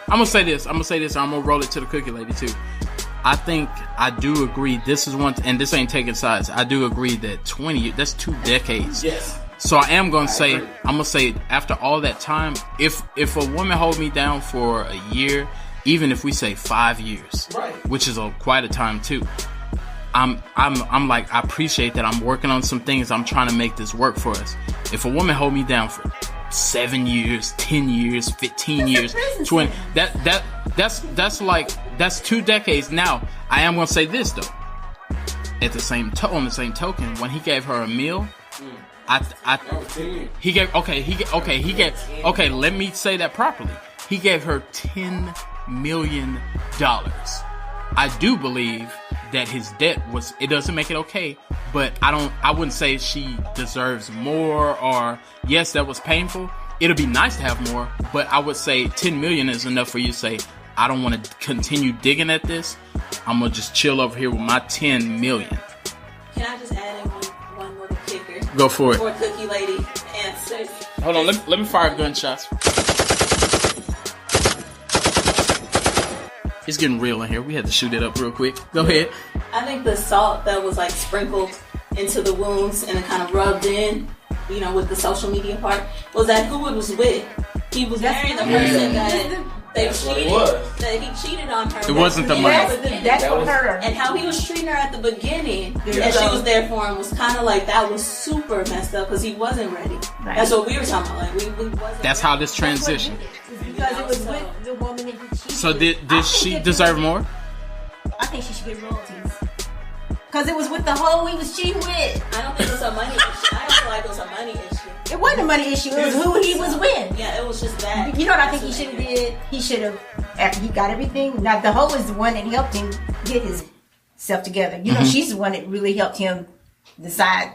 gonna say this. I'm gonna roll it to the Cookie Lady too. I think I do agree. This is one, and this ain't taking sides. I do agree that 20. That's 2 decades. Yes. So I am gonna say, I'm gonna say after all that time, if a woman hold me down for a year, even if we say 5 years, right, which is quite a time too. I'm like, I appreciate that. I'm working on some things. I'm trying to make this work for us. If a woman hold me down for 7 years, 10 years, 15 years, 20, that's 2 decades. Now, I am gonna say this though. At the same on the same token, when he gave her a meal, he gave let me say that properly. He gave her $10 million. I do believe that his debt it doesn't make it okay, but I wouldn't say she deserves more, or yes, that was painful. It'll be nice to have more, but I would say 10 million is enough for you to say, I don't want to continue digging at this. I'm going to just chill over here with my 10 million. Can I just add in one little kicker? Go for it. For Cookie Lady answers. Hold on, let me fire gunshots. It's getting real in here. We had to shoot it up real quick. Go ahead. I think the salt that was like sprinkled into the wounds and it kind of rubbed in, with the social media part, was that who it was with. He was marrying the person that That's what it was. That he cheated on her. It wasn't the money. That's what hurt her. And how he was treating her at the beginning, Yeah. and she was there for him, was kind of like that was super messed up because he wasn't ready. Right. That's what we were talking about. Like we wasn't. That's how this transition. It's because it was with the woman that he cheated. So did she deserve more? I think she should get royalties. Because it was with the hoe he was cheating with. I don't think it was a money issue. I don't feel like it was a money issue. It wasn't a money issue. It was who he was with. Yeah, it was just that. You know what I think he should have did? He should have, after he got everything. Now, the hoe is the one that helped him get his self together. You know, she's the one that really helped him decide.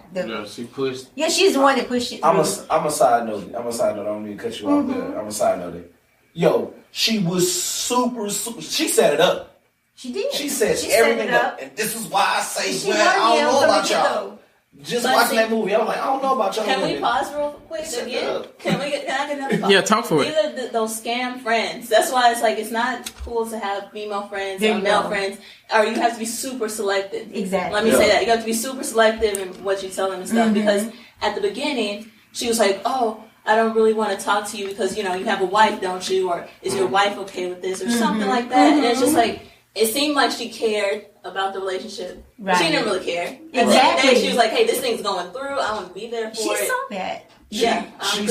She pushed. Yeah, she's the one that pushed it. I'm a side note. I don't mean to cut you off there. I'm a side note it. Yo, she was super. She set it up. She did. She set everything up. And this is why I say, She man, I learned don't know him about from the y'all. Just watching that movie, I was like, I don't know about y'all. Can we women. pause real quick again? Can I get another pause? Yeah, talk for it. These are those scam friends. That's why it's like it's not cool to have female friends There or you male go. friends, or you have to be super selective. Exactly. Let me say that you have to be super selective in what you tell them and stuff because at the beginning she was like, oh, I don't really want to talk to you because you have a wife, don't you? Or is your wife okay with this or something like that? And it's just like it seemed like she cared about the relationship. Right. She didn't really care. Exactly. And then she was like, hey, this thing's going through. I want to be there for She it. saw that. She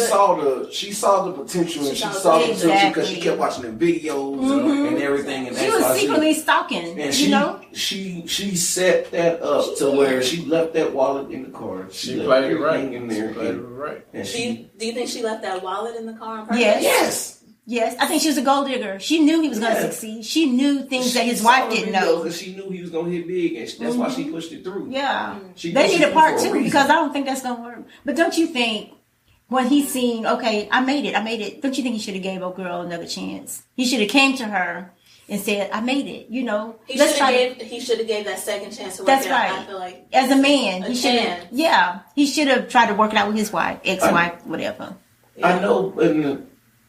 saw the potential and she saw the potential because she kept watching the videos and everything. And She was secretly stalking. And she set that up to where she left that wallet in the car. She played it right. In there. She played it right. And Do you think she left that wallet in the car on purpose? Yes. Yes, I think she was a gold digger. She knew he was going to succeed. She knew things that his wife didn't know. And she knew he was going to hit big, and that's why she pushed it through. Yeah. She They need a part for a 2 reason. because I don't think that's going to work. But don't you think when he's seen, okay, I made it. Don't you think he should have gave old girl another chance? He should have came to her and said, I made it, He should have gave that second chance to work That's it out. right. I feel like as a man, a he should have. chance. Yeah, he should have tried to work it out with his wife, ex-wife, whatever. I know, and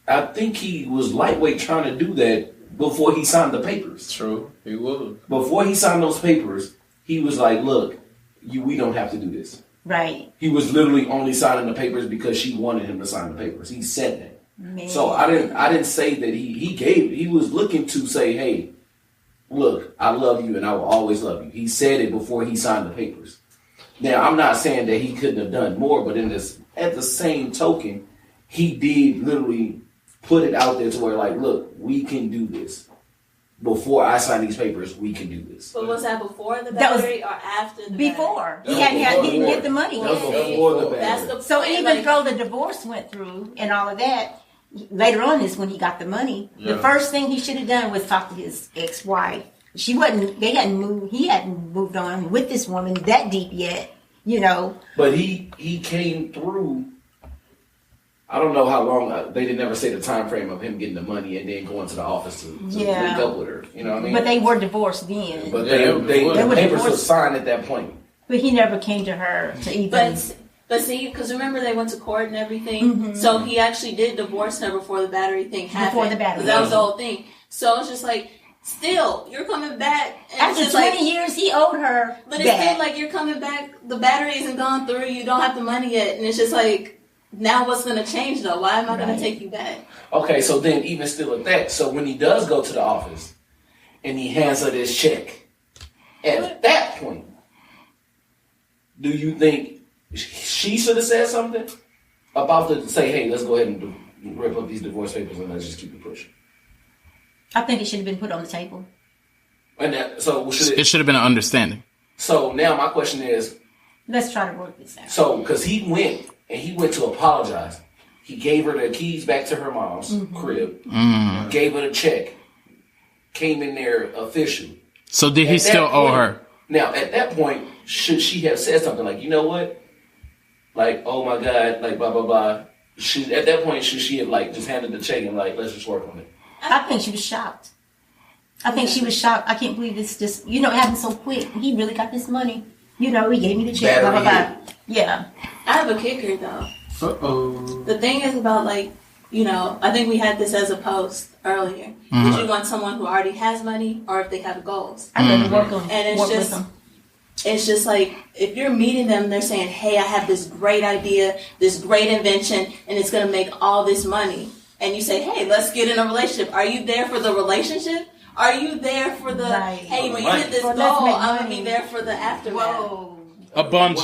I think he was lightweight trying to do that before he signed the papers. True, he was. Before he signed those papers, he was like, look, we don't have to do this. Right. He was literally only signing the papers because she wanted him to sign the papers. He said that. Man. So I didn't say that he was looking to say, hey, look, I love you and I will always love you. He said it before he signed the papers. Now, I'm not saying that he couldn't have done more, but at the same token, he did literally put it out there to where, like, look, we can do this. Before I sign these papers, we can do this. But was that before the That was battery or after the Before. battery? He didn't get the money. That was before the battery. That's the So point, even like, though the divorce went through and all of that, later on is when he got the money. Yeah. The first thing he should have done was talk to his ex-wife. He hadn't moved on with this woman that deep yet, But he came through. I don't know how long. They didn't ever say the time frame of him getting the money and then going to the office to link up with her. You know what I mean? But they were divorced then. But Yeah, the they were papers were divorced. signed at that point. But he never came to her to even. But see, because remember they went to court and everything, so he actually did divorce her before the battery thing happened. Before the battery. 'Cause that was the whole thing. So it's just like, still, you're coming back. And After it's 20 just like, years, he owed her. but it's still like you're coming back. The battery isn't gone through. You don't have the money yet, and it's just like, now what's going to change though? Why am I going to take you back? Okay, so then even still at that, so when he does go to the office and he hands her this check, at that point, do you think she should have said something about to say, hey, let's go ahead and rip up these divorce papers and let's just keep it pushing? I think it should have been put on the table. And that, so It should have been an understanding. So now my question is, Let's try to work this out. so because he went to apologize. He gave her the keys back to her mom's crib, gave her the check, came in there official. So did he At still that owe point- her? Now, at that point, should she have said something like, you know what? Like, oh my God, like, blah, blah, blah. At that point, should she have, like, just handed the check and, like, let's just work on it? I think she was shocked. I can't believe this just, it happened so quick. He really got this money. He gave me the check, blah, blah, blah. Yeah. I have a kicker though. Uh-oh. The thing is about like, I think we had this as a post earlier. Would you want someone who already has money or if they have goals? I'd rather work And with them. it's just like, if you're meeting them, they're saying, hey, I have this great idea, this great invention, and it's going to make all this money. and you say, hey, let's get in a relationship. Are you there for the relationship? Are you there for the, hey, when you hit this goal, I'm going to be there for the aftermath? Whoa. A bum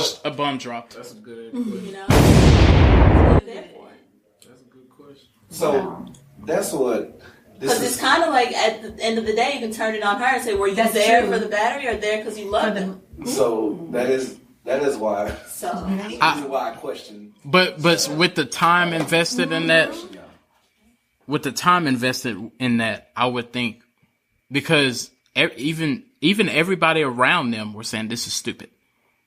dropped. That's a good question. You know? What are you there for? That's a good question. So, that's what... Because it's kind of like, at the end of the day, you can turn it on her and say, were you there for the battery or there because you love them? So, that is why... So, why I question... But with the time invested in that... With the time invested in that, I would think... Because even everybody around them were saying, this is stupid.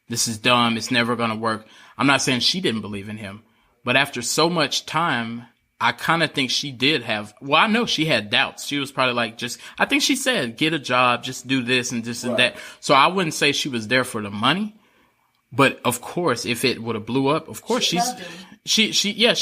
This is dumb. It's never going to work. I'm not saying she didn't believe in him. But after so much time... I kind of think she did have, well, I know she had doubts. She was probably like, I think she said, get a job, just do this and this and that. So I wouldn't say she was there for the money. But of course, if it would have blew up, of course she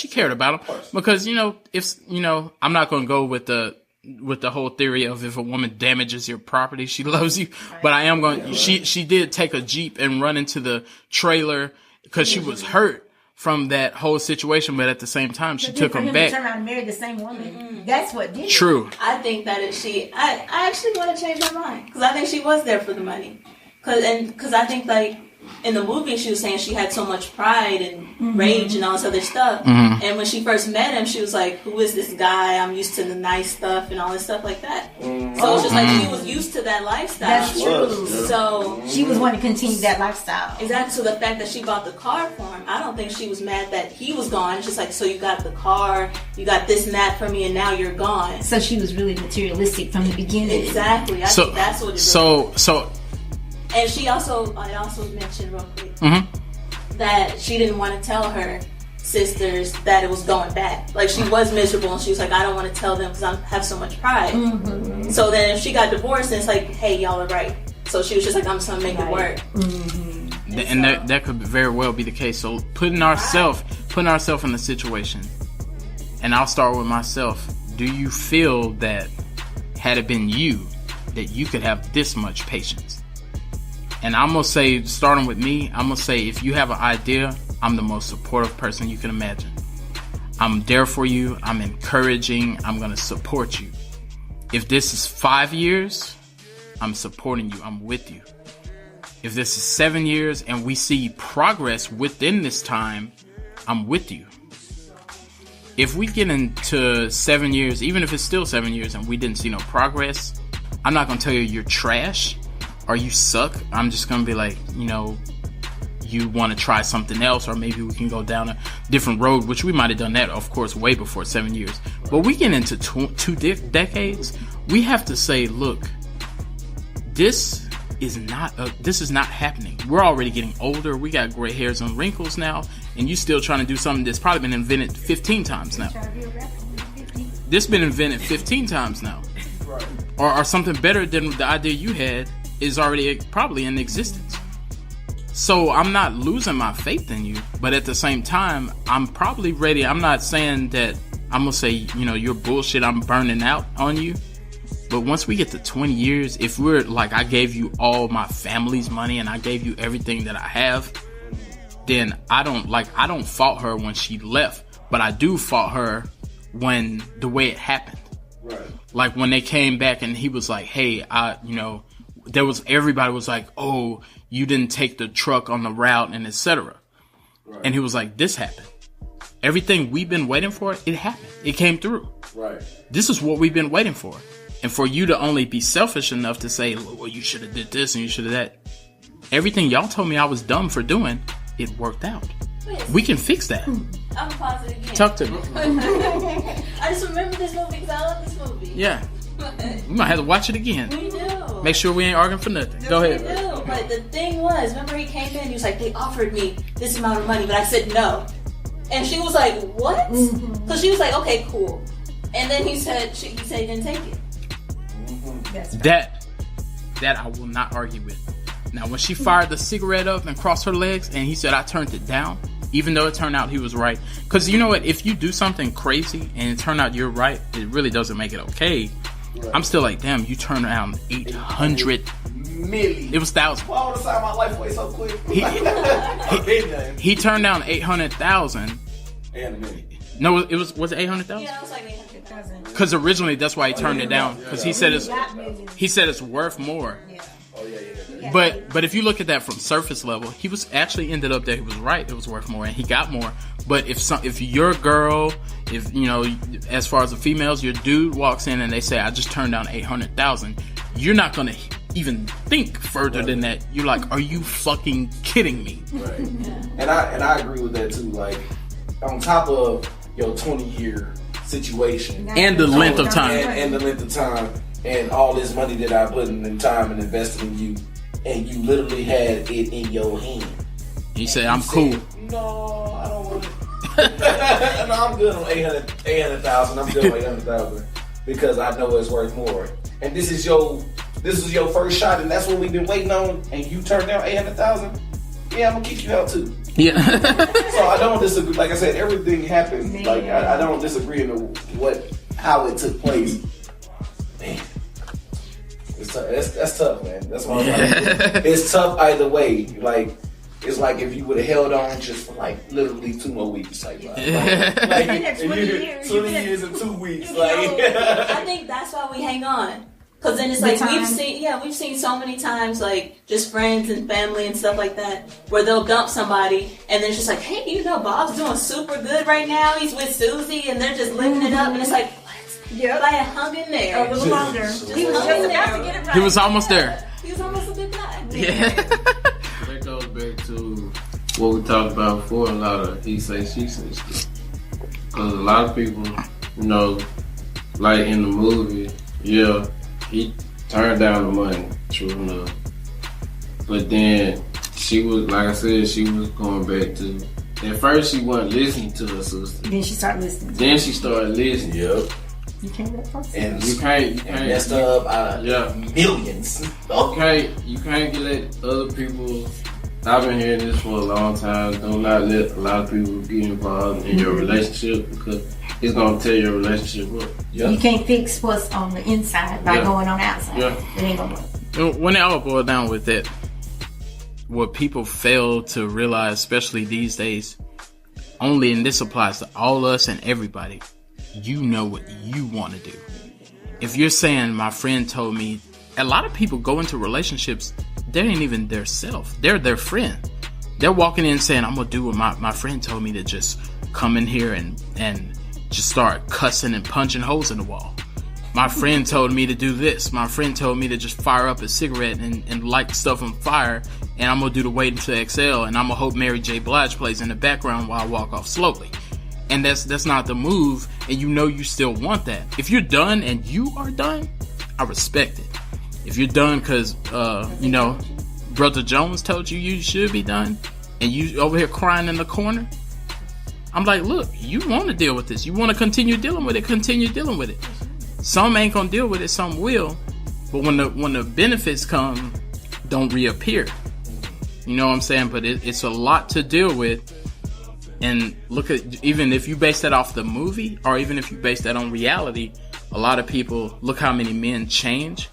cared about him. Because, I'm not going to go with the whole theory of if a woman damages your property, she loves you. Right. But I am going, she did take a Jeep and run into the trailer because she was hurt from that whole situation, but at the same time, she took him back. To turn around and marry the same woman. That's what did it. True. I think that if I actually want to change my mind because I think she was there for the money. Because I think like in the movie she was saying she had so much pride and rage and all this other stuff. Mm-hmm. And when she first met him, she was like, "Who is this guy? I'm used to the nice stuff and all this stuff like that." Mm-hmm. So it's just like she was used to that lifestyle. That's true. So she was wanting to continue that lifestyle. Exactly. So the fact that she bought the car for him, I don't think she was mad that he was gone. It's just like, so you got the car, you got this and that for me, and now you're gone. So she was really materialistic from the beginning. Exactly. I think that's what it really So. And I also mentioned real quick that she didn't want to tell her sisters that it was going bad. Like, she was miserable, and she was like, I don't want to tell them because I have so much pride. Mm-hmm. So then if she got divorced, then it's like, hey, y'all are right. So she was just like, I'm just going to make it work. Mm-hmm. And that could very well be the case. So putting ourselves in the situation, and I'll start with myself. Do you feel that had it been you, that you could have this much patience? And I'm going to say, starting with me, I'm going to say, if you have an idea, I'm the most supportive person you can imagine. I'm there for you. I'm encouraging. I'm going to support you. If this is 5 years, I'm supporting you. I'm with you. If this is 7 years and we see progress within this time, I'm with you. If we get into 7 years, even if it's still 7 years and we didn't see no progress, I'm not going to tell you you're trash or you suck. I'm just going to be like, you want to try something else, or maybe we can go down a different road, which we might have done that, of course, way before 7 years. But we get into two decades, we have to say, look, this is not happening. We're already getting older. We got gray hairs and wrinkles now, and you still trying to do something that's probably been invented 15 times now. This been invented 15 times now. Or something better than the idea you had is already probably in existence. So I'm not losing my faith in you, but at the same time, I'm probably ready. I'm not saying that I'm going to say, you're bullshit, I'm burning out on you. But once we get to 20 years, if we're like, I gave you all my family's money and I gave you everything that I have, then I don't fault her when she left, but I do fault her when the way it happened. Right. Like when they came back and he was like, hey, everybody was like, oh, you didn't take the truck on the route and etc. Right. And he was like, this happened. Everything we've been waiting for, it happened. It came through. Right. This is what we've been waiting for. And for you to only be selfish enough to say, well, you should have did this and you should have that. Everything y'all told me I was dumb for doing, it worked out. Yes. We can fix that. I'm positive again. Talk to me. I just remember this movie because I love this movie. Yeah. We might have to watch it again. We do. Make sure we ain't arguing for nothing. Go ahead. We do. But the thing was, remember he came in, he was like, they offered me this amount of money, but I said no. And she was like, what? Mm-hmm. So she was like, okay, cool. And then he said he didn't take it. Mm-hmm. That I will not argue with. Now, when she fired the cigarette up and crossed her legs, and he said, I turned it down, even though it turned out he was right. Because you know what? If you do something crazy and it turned out you're right, it really doesn't make it okay. Right. I'm still like, damn, you turned around 800 million. It was thousands. Why would I sign my life away so quick? He turned down 800,000. And a million. No, was it 800,000? Yeah, it was like 800,000. Because originally that's why he turned it down. Because he said it's worth more. But if you look at that from surface level, he was actually ended up that he was right. It was worth more, and he got more. But if your girl, if you know, as far as the females, your dude walks in and they say, "I just turned down $800,000," you're not gonna even think further than that. You're like, "Are you fucking kidding me?" Right. And I agree with that too. Like, on top of your 20-year situation and the length of time, and the length of time, and all this money that I put in time and invested in you. And you literally had it in your hand. He said, "I'm cool." No, I don't want it. No, I'm good on 800,000. I'm good on 800,000 because I know it's worth more. And this is your first shot, and that's what we've been waiting on. And you turned down 800,000. Yeah, I'm gonna kick you out too. Yeah. So I don't disagree. Like I said, everything happened. Like I don't disagree in how it took place. Man. That's tough, man. That's what I'm like. It's tough either way. Like, it's like if you would have held on just for like literally 2 more weeks. Like 20 years. 20 years and 2 weeks. You know, I think that's why we hang on. Because then it's like we've seen so many times, like just friends and family and stuff like that, where they'll dump somebody and then it's just like, hey, you know, Bob's doing super good right now. He's with Susie and they're just living it up, and it's like, yeah, I hung in there a little longer. He was just about to get it right. He was almost there. He was almost a good guy. Yeah. That goes back to what we talked about before. A lot of he say, she say stuff. Because a lot of people, you know, like in the movie, yeah, he turned down the money, true enough. But then she was, like I said, she was going back to. At first, she wasn't listening to her sister. Then she started listening. Then she started listening. Yep. You can't let folks. And you can't messed up millions. You can't let other people. I've been hearing this for a long time. Do not let a lot of people get involved in your relationship because it's gonna tear your relationship up. Yeah. You can't fix what's on the inside by going on the outside. Yeah. It ain't gonna work. When it all boils down with it, what people fail to realize, especially these days, only, and this applies to all us and everybody, you know what you want to do. If you're saying, my friend told me, a lot of people go into relationships, they ain't even their self. They're their friend. They're walking in saying, I'm going to do what my friend told me to just come in here and just start cussing and punching holes in the wall. My friend told me to do this. My friend told me to just fire up a cigarette and light stuff on fire, and I'm going to do the Waiting to Exhale, and I'm going to hope Mary J. Blige plays in the background while I walk off slowly. And that's not the move, and you know you still want that. If you're done and you are done, I respect it. If you're done because, you know, Brother Jones told you should be done, and you over here crying in the corner, I'm like, look, you want to deal with this. You want to continue dealing with it, continue dealing with it. Some ain't going to deal with it, some will. But when the benefits come, don't reappear. You know what I'm saying? But it's a lot to deal with. And look at, even if you base that off the movie, or even if you base that on reality, a lot of people, look how many men change,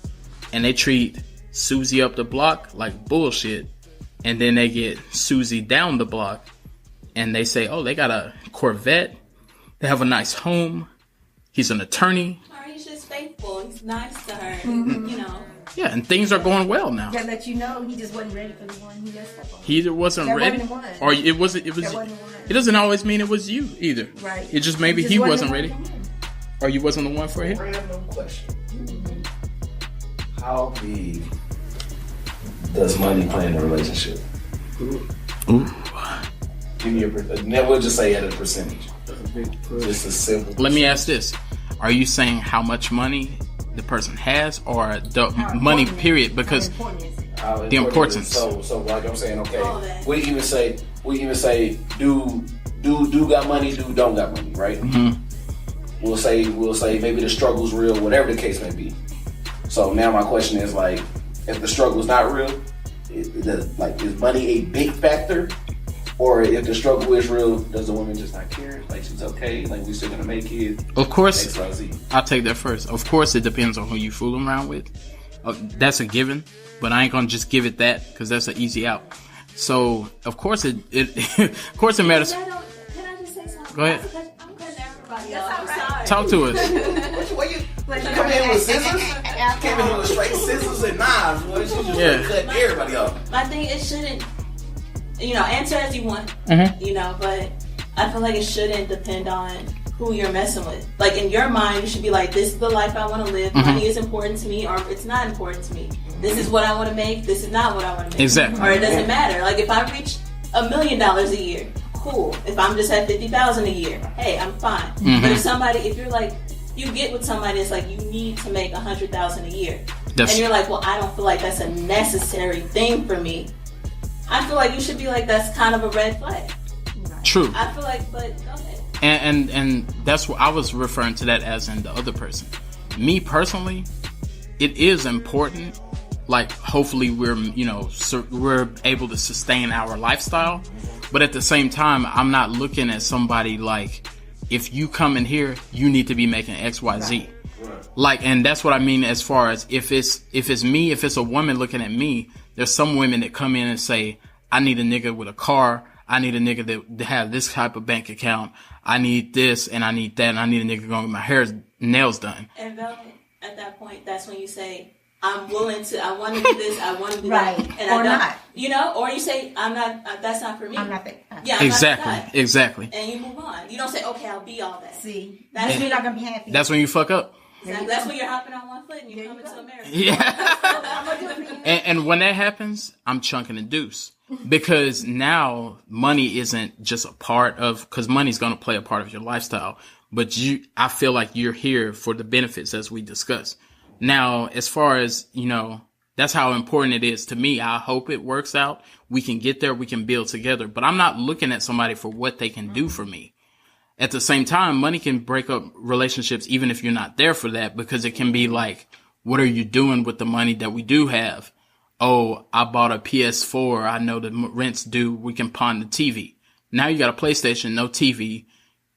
and they treat Susie up the block like bullshit, and then they get Susie down the block, and they say, oh, they got a Corvette, they have a nice home, he's an attorney. Or he's just faithful, he's nice to her, you know. Yeah, and things are going well now. That let you know he just wasn't ready for the one he just stepped on. He either wasn't ready, or it was. It doesn't always mean it was you either. Right. It just maybe he wasn't ready, or you wasn't the one for him. Random question: how big does money play in a relationship? Ooh. Give me we'll just say at a percentage. Just a simple. Let me ask this: are you saying how much money the person has, or the money period? Because the importance. So like I'm saying, okay, we even say do got money, do don't got money, right? Mm-hmm. We'll say maybe the struggle's real, whatever the case may be. So now my question is, like, if the struggle's not real, is money a big factor? Or if the struggle is real, does the woman just not care? Like, she's okay, like, we still gonna make kids? Of course, XYZ. I'll take that first. Of course, it depends on who you fooling around with. That's a given, but I ain't gonna just give it that, because that's an easy out. So, of course it matters. Can I just say something? Go ahead. I'm cutting everybody off. I'm sorry. Talk to us. What you come in with scissors? Came in with straight scissors and knives. Boy. She just cut everybody off. I think it shouldn't, answer as you want, but I feel like it shouldn't depend on who you're messing with. Like, in your mind, you should be like, this is the life I want to live. Money is important to me, or it's not important to me. This is what I want to make. This is not what I want to make. Exactly. Or it doesn't matter. Like, if I reach $1 million a year, cool. If I'm just at $50,000 a year, hey, I'm fine. But if you're like, you get with somebody that's like, you need to make $100,000 a year, and you're like, well, I don't feel like that's a necessary thing for me. I feel like you should be like, that's kind of a red flag. True. I feel like, but go ahead. And that's what I was referring to, that as in the other person. Me personally, it is important. Like, hopefully we're able to sustain our lifestyle, but at the same time, I'm not looking at somebody like, if you come in here, you need to be making X, Y, Z. Like, and that's what I mean as far as if it's me, if it's a woman looking at me, there's some women that come in and say, I need a nigga with a car. I need a nigga that have this type of bank account. I need this and I need that. And I need a nigga going with my nails done. And Velvet, at that point, that's when you say, I want to do this, I want to do that. And or not. Or you say, I'm not, that's not for me. I'm not that. Yeah, I'm exactly. not that. Exactly. And you move on. You don't say, okay, I'll be all that. See, that's you're not going to be happy. That's when you fuck up. Exactly. That's when you're hopping on one foot and you're coming to America. Yeah. and when that happens, I'm chunking a deuce. Because now money isn't just a part of, because money's going to play a part of your lifestyle. But I feel like you're here for the benefits, as we discussed. Now, as far as, that's how important it is to me. I hope it works out. We can get there. We can build together. But I'm not looking at somebody for what they can do for me. At the same time, money can break up relationships even if you're not there for that, because it can be like, what are you doing with the money that we do have? Oh, I bought a PS4. I know the rent's due. We can pawn the TV. Now you got a PlayStation, no TV,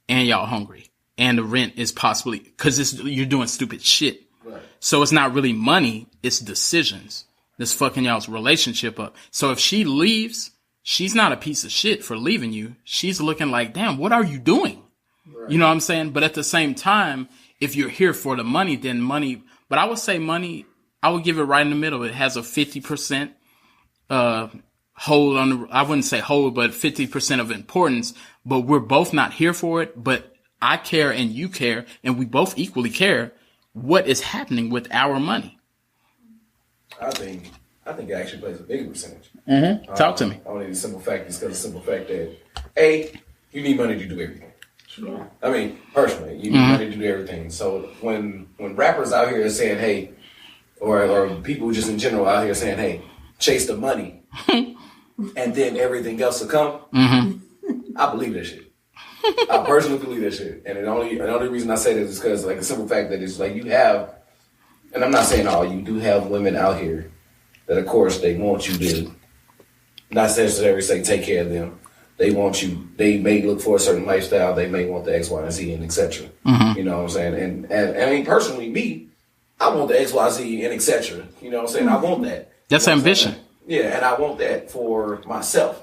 and y'all hungry. And the rent is possibly, because you're doing stupid shit. Right. So it's not really money. It's decisions that's fucking y'all's relationship up. So if she leaves, she's not a piece of shit for leaving you. She's looking like, damn, what are you doing? Right. You know what I'm saying? But at the same time, if you're here for the money, then money, but I would say money, I would give it right in the middle. It has a 50% hold on I wouldn't say hold, but 50% of importance, but we're both not here for it. But I care and you care, and we both equally care what is happening with our money. I think it actually plays a bigger percentage. Talk to me. Only the simple fact is because the simple fact that, A, you need money to do everything. Sure. I mean, personally, you need money to do everything. So when rappers out here are saying, hey, or people just in general out here saying, hey, chase the money, and then everything else will come, I believe that shit. I personally believe that shit. And the only reason I say this is because, like, the simple fact that it's like you have, and I'm not saying all, you do have women out here that, of course, they want you to, not necessarily say take care of them. They want you, they may look for a certain lifestyle, they may want the X, Y, and Z, and etc. You know what I'm saying? And I mean, personally, me, I want the X, Y, Z, and etc. You know what I'm saying? I want that. That's ambition. Yeah, and I want that for myself.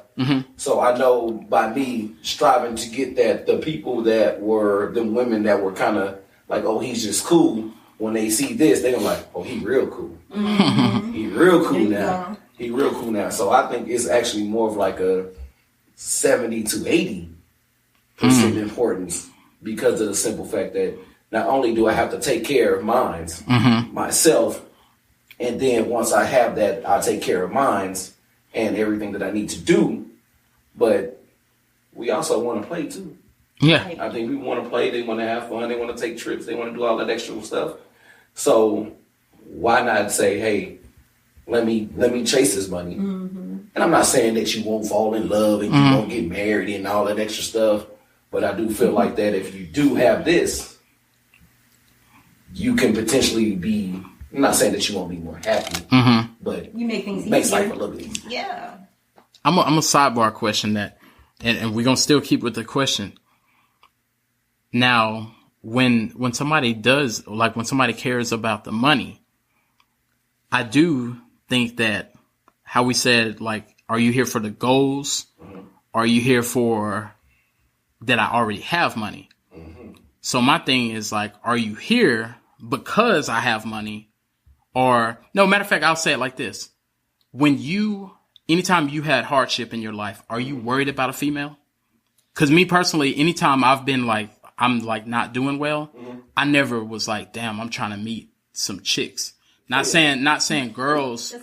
So I know by me striving to get that, the people that were, the women that were kind of like, oh, he's just cool. When they see this, they're like, oh, he real cool. He real cool now. He real cool now. So I think it's actually more of like a 70 to 80% importance, because of the simple fact that not only do I have to take care of myself, and then once I have that, I take care of mine and everything that I need to do, but we also want to play too. Yeah. I think we want to play, they want to have fun, they want to take trips, they want to do all that extra stuff. So why not say, hey, let me chase this money. And I'm not saying that you won't fall in love and you won't get married and all that extra stuff, but I do feel like that if you do have this, you can potentially be, I'm not saying that you won't be more happy, but you make things makes easier. life a little bit easier. Yeah. I'm a sidebar question that, and we're going to still keep with the question. Now, when somebody does, like when somebody cares about the money, I do think that how we said, like, are you here for the goals? Are you here for that I already have money? So my thing is like, are you here because I have money? Or, no, matter of fact, I'll say it like this. Anytime you had hardship in your life, are you worried about a female? Because me personally, anytime I've been like, I'm like not doing well, I never was like, damn, I'm trying to meet some chicks. Not saying girls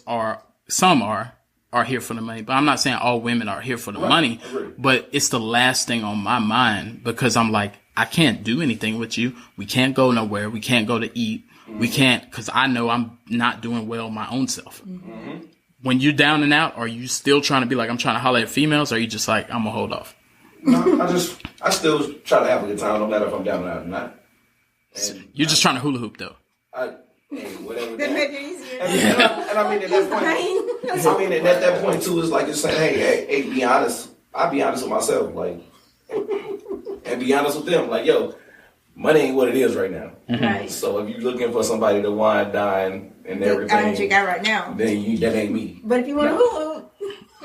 are here for the money, but I'm not saying all women are here for the money, but it's the last thing on my mind because I'm like, I can't do anything with you. We can't go nowhere. We can't go to eat. We can't, because I know I'm not doing well my own self. When you're down and out, are you still trying to be like, I'm trying to holler at females, or are you just like, I'm going to hold off? No, I still try to have a good time, no matter if I'm down and out or not. And you're just trying to hula hoop, though. Whatever. That make it easier. And I mean, at that point, too, it's like it's saying, hey, be honest. I'll be honest with myself, like, and be honest with them. Like, yo, money ain't what it is right now. Right. So if you're looking for somebody to wine, dine, and everything, I don't you got right now. Then that ain't me. But if you want to hula,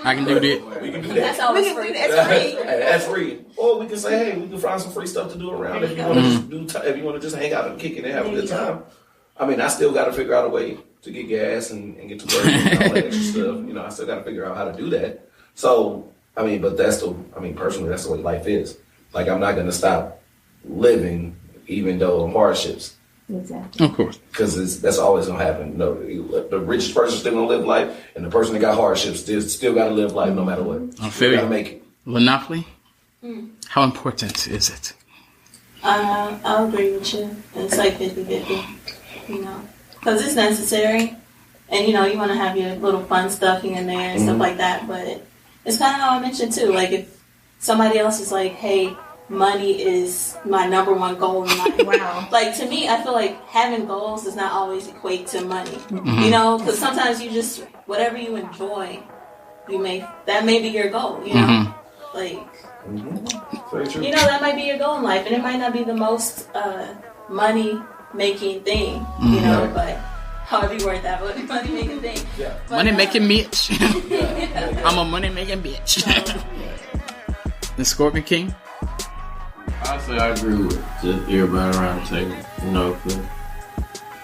I can do that. We can do that. That's always free. That's free. That's free. Or we can say, hey, we can find some free stuff to do around if you want to if you want to just hang out and kick it and have a good time. I mean, I still got to figure out a way to get gas and get to work and all that extra stuff. You know, I still got to figure out how to do that. So, I mean, but personally, that's the way life is. Like, I'm not going to stop living even though hardships. Exactly. Of course. Because that's always going to happen. No, the richest person still going to live life, and the person that got hardships still got to live life no matter what. I feel you. Got to make it. Lynneopoly, how important is it? I'll agree with you. It's like 50-50, you know, because it's necessary, and you know, you want to have your little fun stuff here and there and stuff like that. But it's kind of how I mentioned too. Like if somebody else is like, "Hey, money is my number one goal in life." Wow. Like to me, I feel like having goals does not always equate to money. You know, because sometimes you just whatever you enjoy, that may be your goal. You know, like. Very true. You know, that might be your goal in life, and it might not be the most money-making thing, you know, but however you word that, but money-making thing. Yeah. Money-making bitch. I'm a money-making bitch. The ScorpionKing? I say I agree with just everybody around the table. You know, 'cause,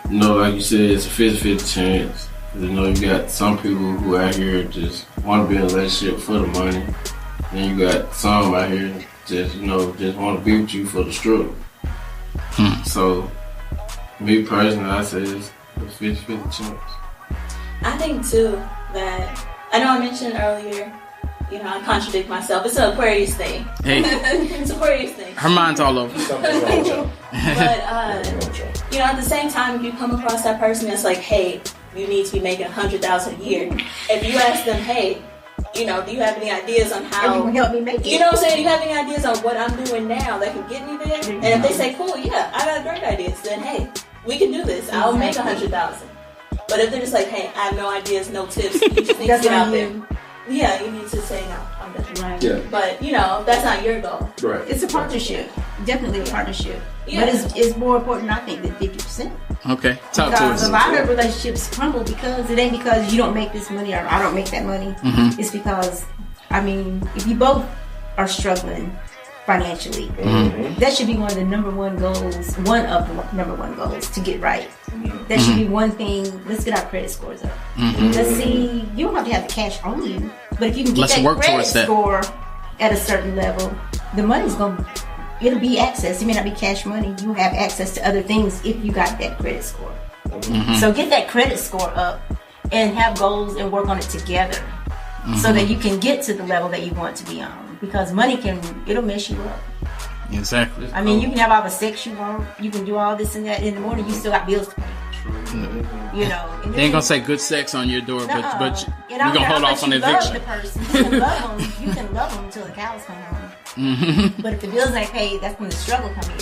you know, like you said, it's a 50-50 chance. You know, you got some people who out here just want to be in a relationship for the money. Then you got some out here just want to be with you for the struggle. So, me personally, I say it's a 50-50 chance. I think too that I know I mentioned earlier, you know, I contradict myself. It's an Aquarius thing. Hey. It's an Aquarius thing. Her mind's all over. But you know, at the same time, if you come across that person that's like, hey, you need to be making $100,000 a year. If you ask them, hey, you know, do you have any ideas on how You can help me make it. You know what I'm saying? Do you have any ideas on what I'm doing now that can get me there? And if they say, cool, yeah, I got great ideas, then hey, we can do this. I'll make $100,000. But if they're just like, hey, I have no ideas, no tips, you just need to get out there. Yeah, you need to say no. I'm done. Right. Yeah. But you know, that's not your goal. Right. It's a partnership. Definitely a partnership. Yeah. But it's more important, I think, than 50%. Okay. Talk to Because us. a lot of relationships crumble because it ain't because you don't make this money or I don't make that money. It's because, I mean, if you both are struggling financially, that should be one of the number one goals to get right. That should be one thing. Let's get our credit scores up. Let's see, you don't have to have the cash on you, but if you can get that credit score at a certain level, the money's it'll be access. It may not be cash money. You have access to other things if you got that credit score. So get that credit score up and have goals and work on it together so that you can get to the level that you want to be on. Because money it'll mess you up. Exactly. I mean, you can have all the sex you want. You can do all this and that. In the morning, you still got bills to pay. You know. They ain't gonna say good sex on your door, but we're and gonna hold off on eviction. The person. You can love them until the cows come home. But if the bills ain't paid, that's when the struggle comes in.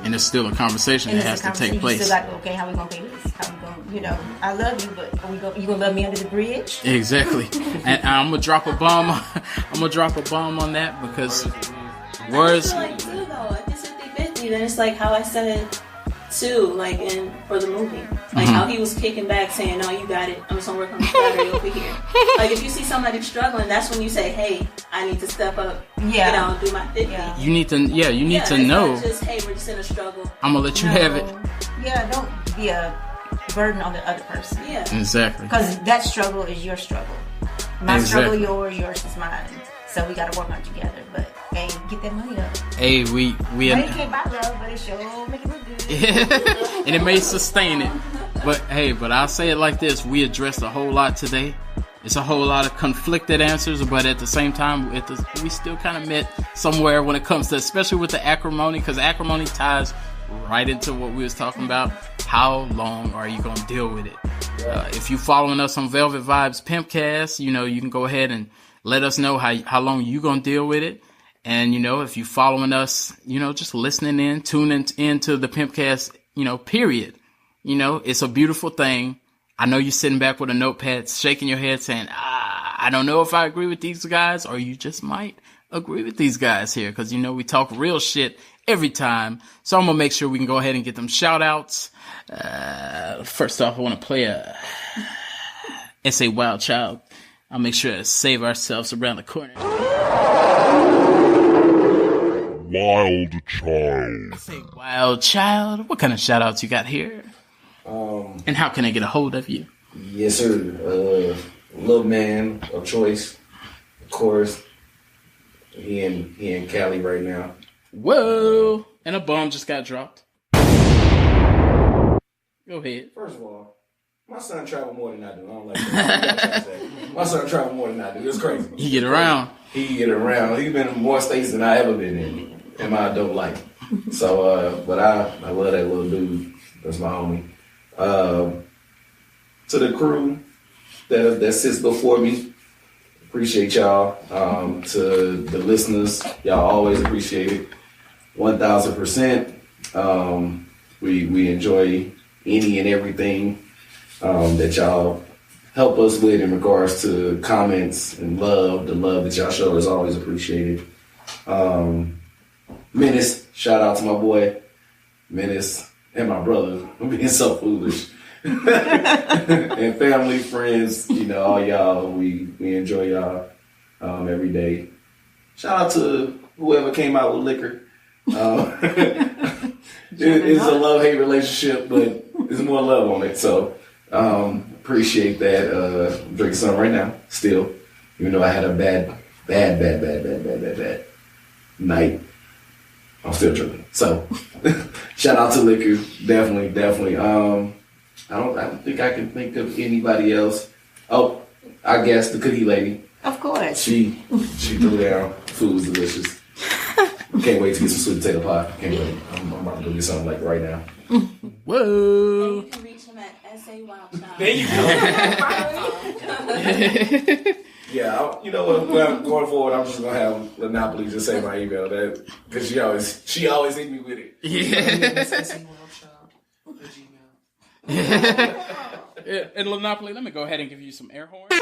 And it's still a conversation that has to take place. You still got to go, okay, how we gonna pay this? How we gonna, you know, I love you, but you gonna love me under the bridge? Exactly. And I'm gonna drop a bomb. I'm gonna drop a bomb on that because words. I feel like too though, if it's 50-50, then it's like how I said too, like for the movie. Like how he was kicking back saying, no, you got it. I'm just gonna work on this battery over here. Like if you see somebody struggling, that's when you say, hey, I need to step up, do my 50. Yeah. You need to know. Not just, hey, we're just in a struggle. I'm gonna let you have it. Yeah, don't be a burden on the other person. Yeah. Exactly. Because that struggle is your struggle. My struggle, yours is mine. So we gotta work on it together. But hey, get that money up. Hey, we Money can't buy love, but it sure make it look good. and it may sustain it. But I'll say it like this: we addressed a whole lot today. It's a whole lot of conflicted answers, but at the same time, we still kind of met somewhere when it comes to, especially with the acrimony, because acrimony ties right into what we was talking about. How long are you gonna deal with it? If you following us on Velvet Vibes PimpCast, you can go ahead and let us know how long you gonna deal with it. And, if you following us, just listening in, tuning into the PimpCast, period. It's a beautiful thing. I know you're sitting back with a notepad, shaking your head saying, I don't know if I agree with these guys, or you just might agree with these guys here. Cause we talk real shit every time. So I'm going to make sure we can go ahead and get them shout outs. First off, I want to play a Sawildchild. I'll make sure to save ourselves around the corner. Sawildchild. Sawildchild. What kind of shout outs you got here? And how can I get a hold of you? Yes, sir. Little man of choice, of course. He in Cali right now. Whoa! And a bomb just got dropped. Go ahead. First of all, my son travel more than I do. I don't like that. My son travel more than I do. It's crazy. He get around. He's been in more states than I ever been in my adult life. So, but I love that little dude. That's my homie. To the crew that sits before me, appreciate y'all. To the listeners, y'all always appreciate it. 1000%. We enjoy any and everything that y'all help us with in regards to comments and love. The love that y'all show is always appreciated. Menace, shout out to my boy Menace and my brother. I'm being so foolish. And family, friends, all y'all. We enjoy y'all every day. Shout out to whoever came out with liquor. It's a love-hate relationship, but there's more love on it. So appreciate that. I'm drinking some right now, still. Even though I had a bad night, I'm still drinking. So shout out to liquor, definitely. I don't think I can think of anybody else. Oh, I guess the cookie lady. Of course. She threw down. Food was delicious. Can't wait to get some sweet potato pie. Can't wait. I'm about to go get something like right now. Whoa. And you can reach him at Sawildchild. There you go. Yeah, you know what? Going forward, I'm just gonna have Lynneopoly just say my email that because she always hit me with it. Yeah. And Lynneopoly, let me go ahead and give you some air horns.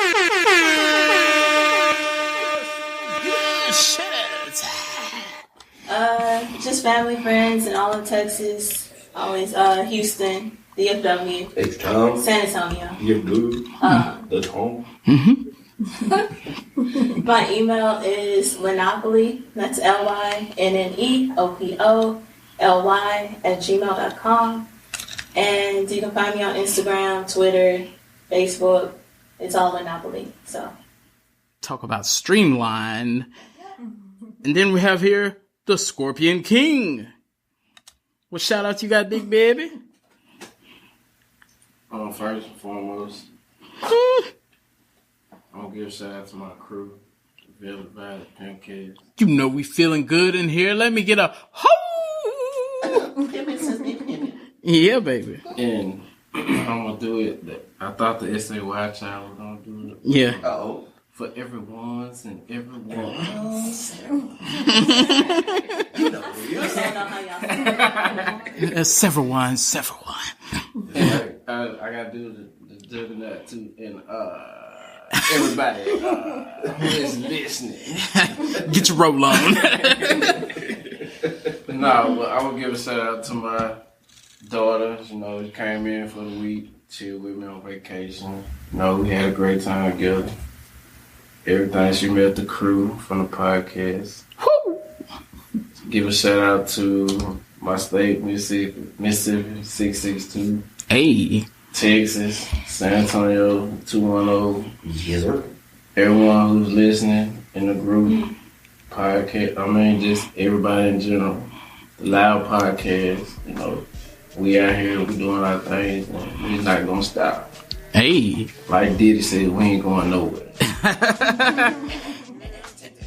Just family, friends, and all of Texas. Always Houston, DFW, H-Town, San Antonio. You're good. The home. My email is Lynneopoly. That's LYNNEOPOLY@gmail.com. And you can find me on Instagram, Twitter, Facebook. It's all Lynneopoly. So talk about streamline. And then we have here the ScorpionKing. What shout out you got, big baby? First and foremost, I'm gonna give a shout out to my crew, Velvet Vibes PimpCast. You know we feeling good in here. Let me get a ho. Yeah, baby. And I'm gonna do it. I thought the Sawildchild was gonna do it. Yeah. Oh. For everyone's and everyone's. You know who you are. Several one. I gotta do the juggernaut too. And everybody who is listening, get your roll on. No, but I'm gonna give a shout out to my daughters, came in for the week, chilled with me on vacation. We had a great time together. Everything, she met the crew from the podcast. Woo! Give a shout out to my state, Mississippi 662. Hey. Texas, San Antonio 210. Yes, sir. Everyone who's listening in the group, podcast, just everybody in general. The Loud Podcast, we out here, we doing our things, and we're not gonna stop. Hey. Like Diddy said, we ain't going nowhere.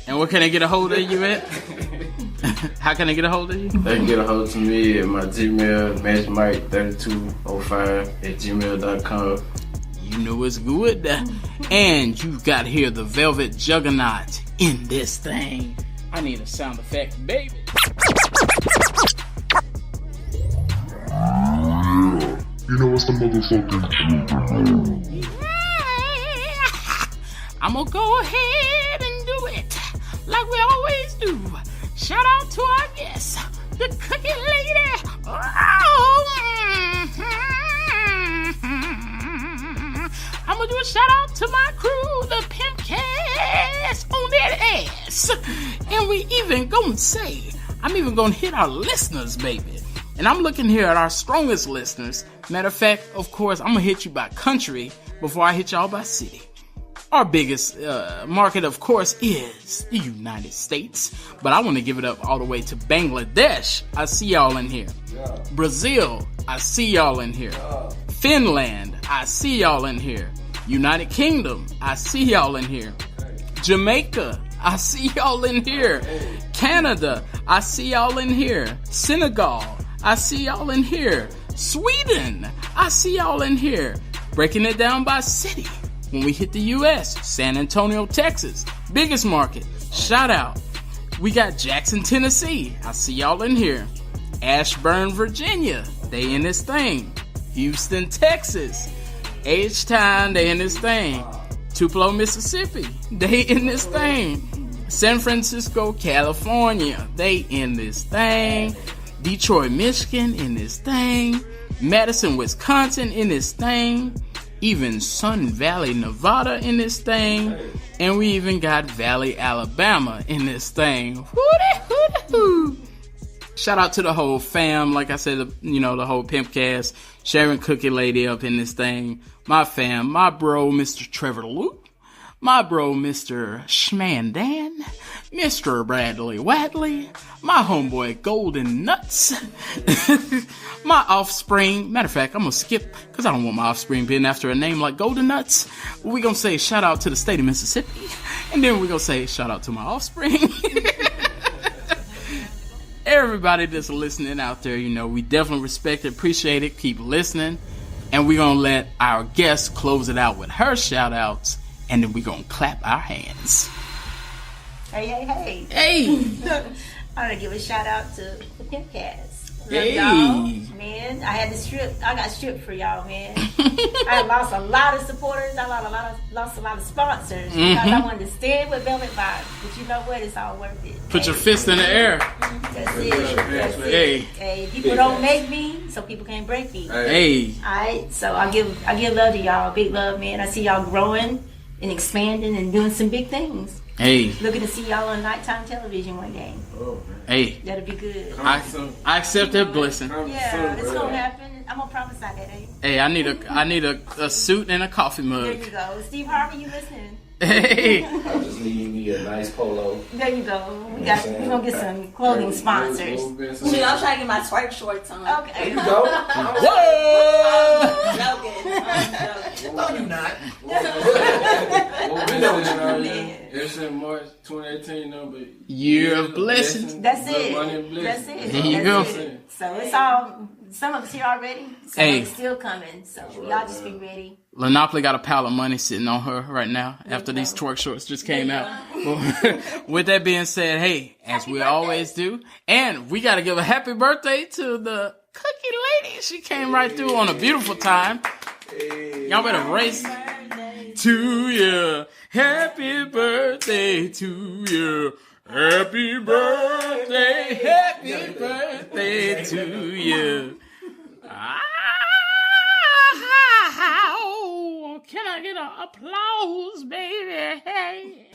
And where can I get a hold of you at? How can I get a hold of you? They can get a hold of me at my Gmail, matchmike3205@gmail.com. You know it's good. And you've got here the Velvet Juggernaut in this thing. I need a sound effect, baby. You know what's the motherfucking truth? I'm gonna go ahead and do it like we always do. Shout out to our guest, the cookie lady. I'm gonna do a shout out to my crew, the PimpCast on that ass. And we even gonna say, I'm even gonna hit our listeners, baby. And I'm looking here at our strongest listeners. Matter of fact, of course, I'm gonna hit you by country before I hit y'all by city. Our biggest market, of course, is the United States. But I want to give it up all the way to Bangladesh. I see y'all in here. Yeah. Brazil, I see y'all in here. Yeah. Finland, I see y'all in here. United Kingdom, I see y'all in here. Okay. Jamaica, I see y'all in here. Okay. Canada, I see y'all in here. Senegal, I see y'all in here. Sweden, I see y'all in here. Breaking it down by city. When we hit the U.S., San Antonio, Texas, biggest market, shout out. We got Jackson, Tennessee, I see y'all in here. Ashburn, Virginia, they in this thing. Houston, Texas, H-Town, they in this thing. Tupelo, Mississippi, they in this thing. San Francisco, California, they in this thing. Detroit, Michigan, in this thing. Madison, Wisconsin, in this thing. Even Sun Valley, Nevada in this thing. And we even got Valley, Alabama in this thing. Hooty. Shout out to the whole fam. Like I said, the whole PimpCast. Sharon Cookie Lady up in this thing. My fam, my bro, Mr. Trevor Luke. My bro, Mr. Schmandan. Mr. Bradley Wadley. My homeboy, Golden Nuts. My offspring. Matter of fact, I'm going to skip because I don't want my offspring being after a name like Golden Nuts. We're going to say shout out to the state of Mississippi. And then we're going to say shout out to my offspring. Everybody that's listening out there, we definitely respect it, appreciate it. Keep listening. And we're going to let our guest close it out with her shout outs. And then we're going to clap our hands. Hey. I want to give a shout out to the PimpCast. Hey. Y'all, man. I got stripped for y'all, man. I lost a lot of supporters. I lost a lot of sponsors because I wanted to stand with Velvet Vibes. But you know what? It's all worth it. Put your fist in the air. That's it. Hey, people don't make me, so people can't break me. Hey. All right. So I give love to y'all. Big love, man. I see y'all growing and expanding and doing some big things. Hey. Looking to see y'all on nighttime television one day. Oh, hey. That'll be good. I accept that blessing. Yeah, it's gonna happen. I'm gonna prophesy that, Hey, I need a suit and a coffee mug. There you go. Steve Harvey, you listening? Hey. I just need me a nice polo. There you go. We're gonna get some clothing sponsors. Shoot, I'm trying to get my twerk shorts on. Okay. There you go. Whoa! I'm joking. No, you not. It's in March 2018 number. Year of blessings. That's it. That's it. There you go. So it's all. Some of us here already. Some Hey. of us still coming. So y'all just be ready. Lynneopoly got a pile of money sitting on her right now after these twerk shorts just came out. With that being said, hey, as we always do, and we got to give a happy birthday to the cookie lady. She came right through on a beautiful time. Y'all better race to you. Happy birthday to you. Happy birthday to you. applause, baby. Hey.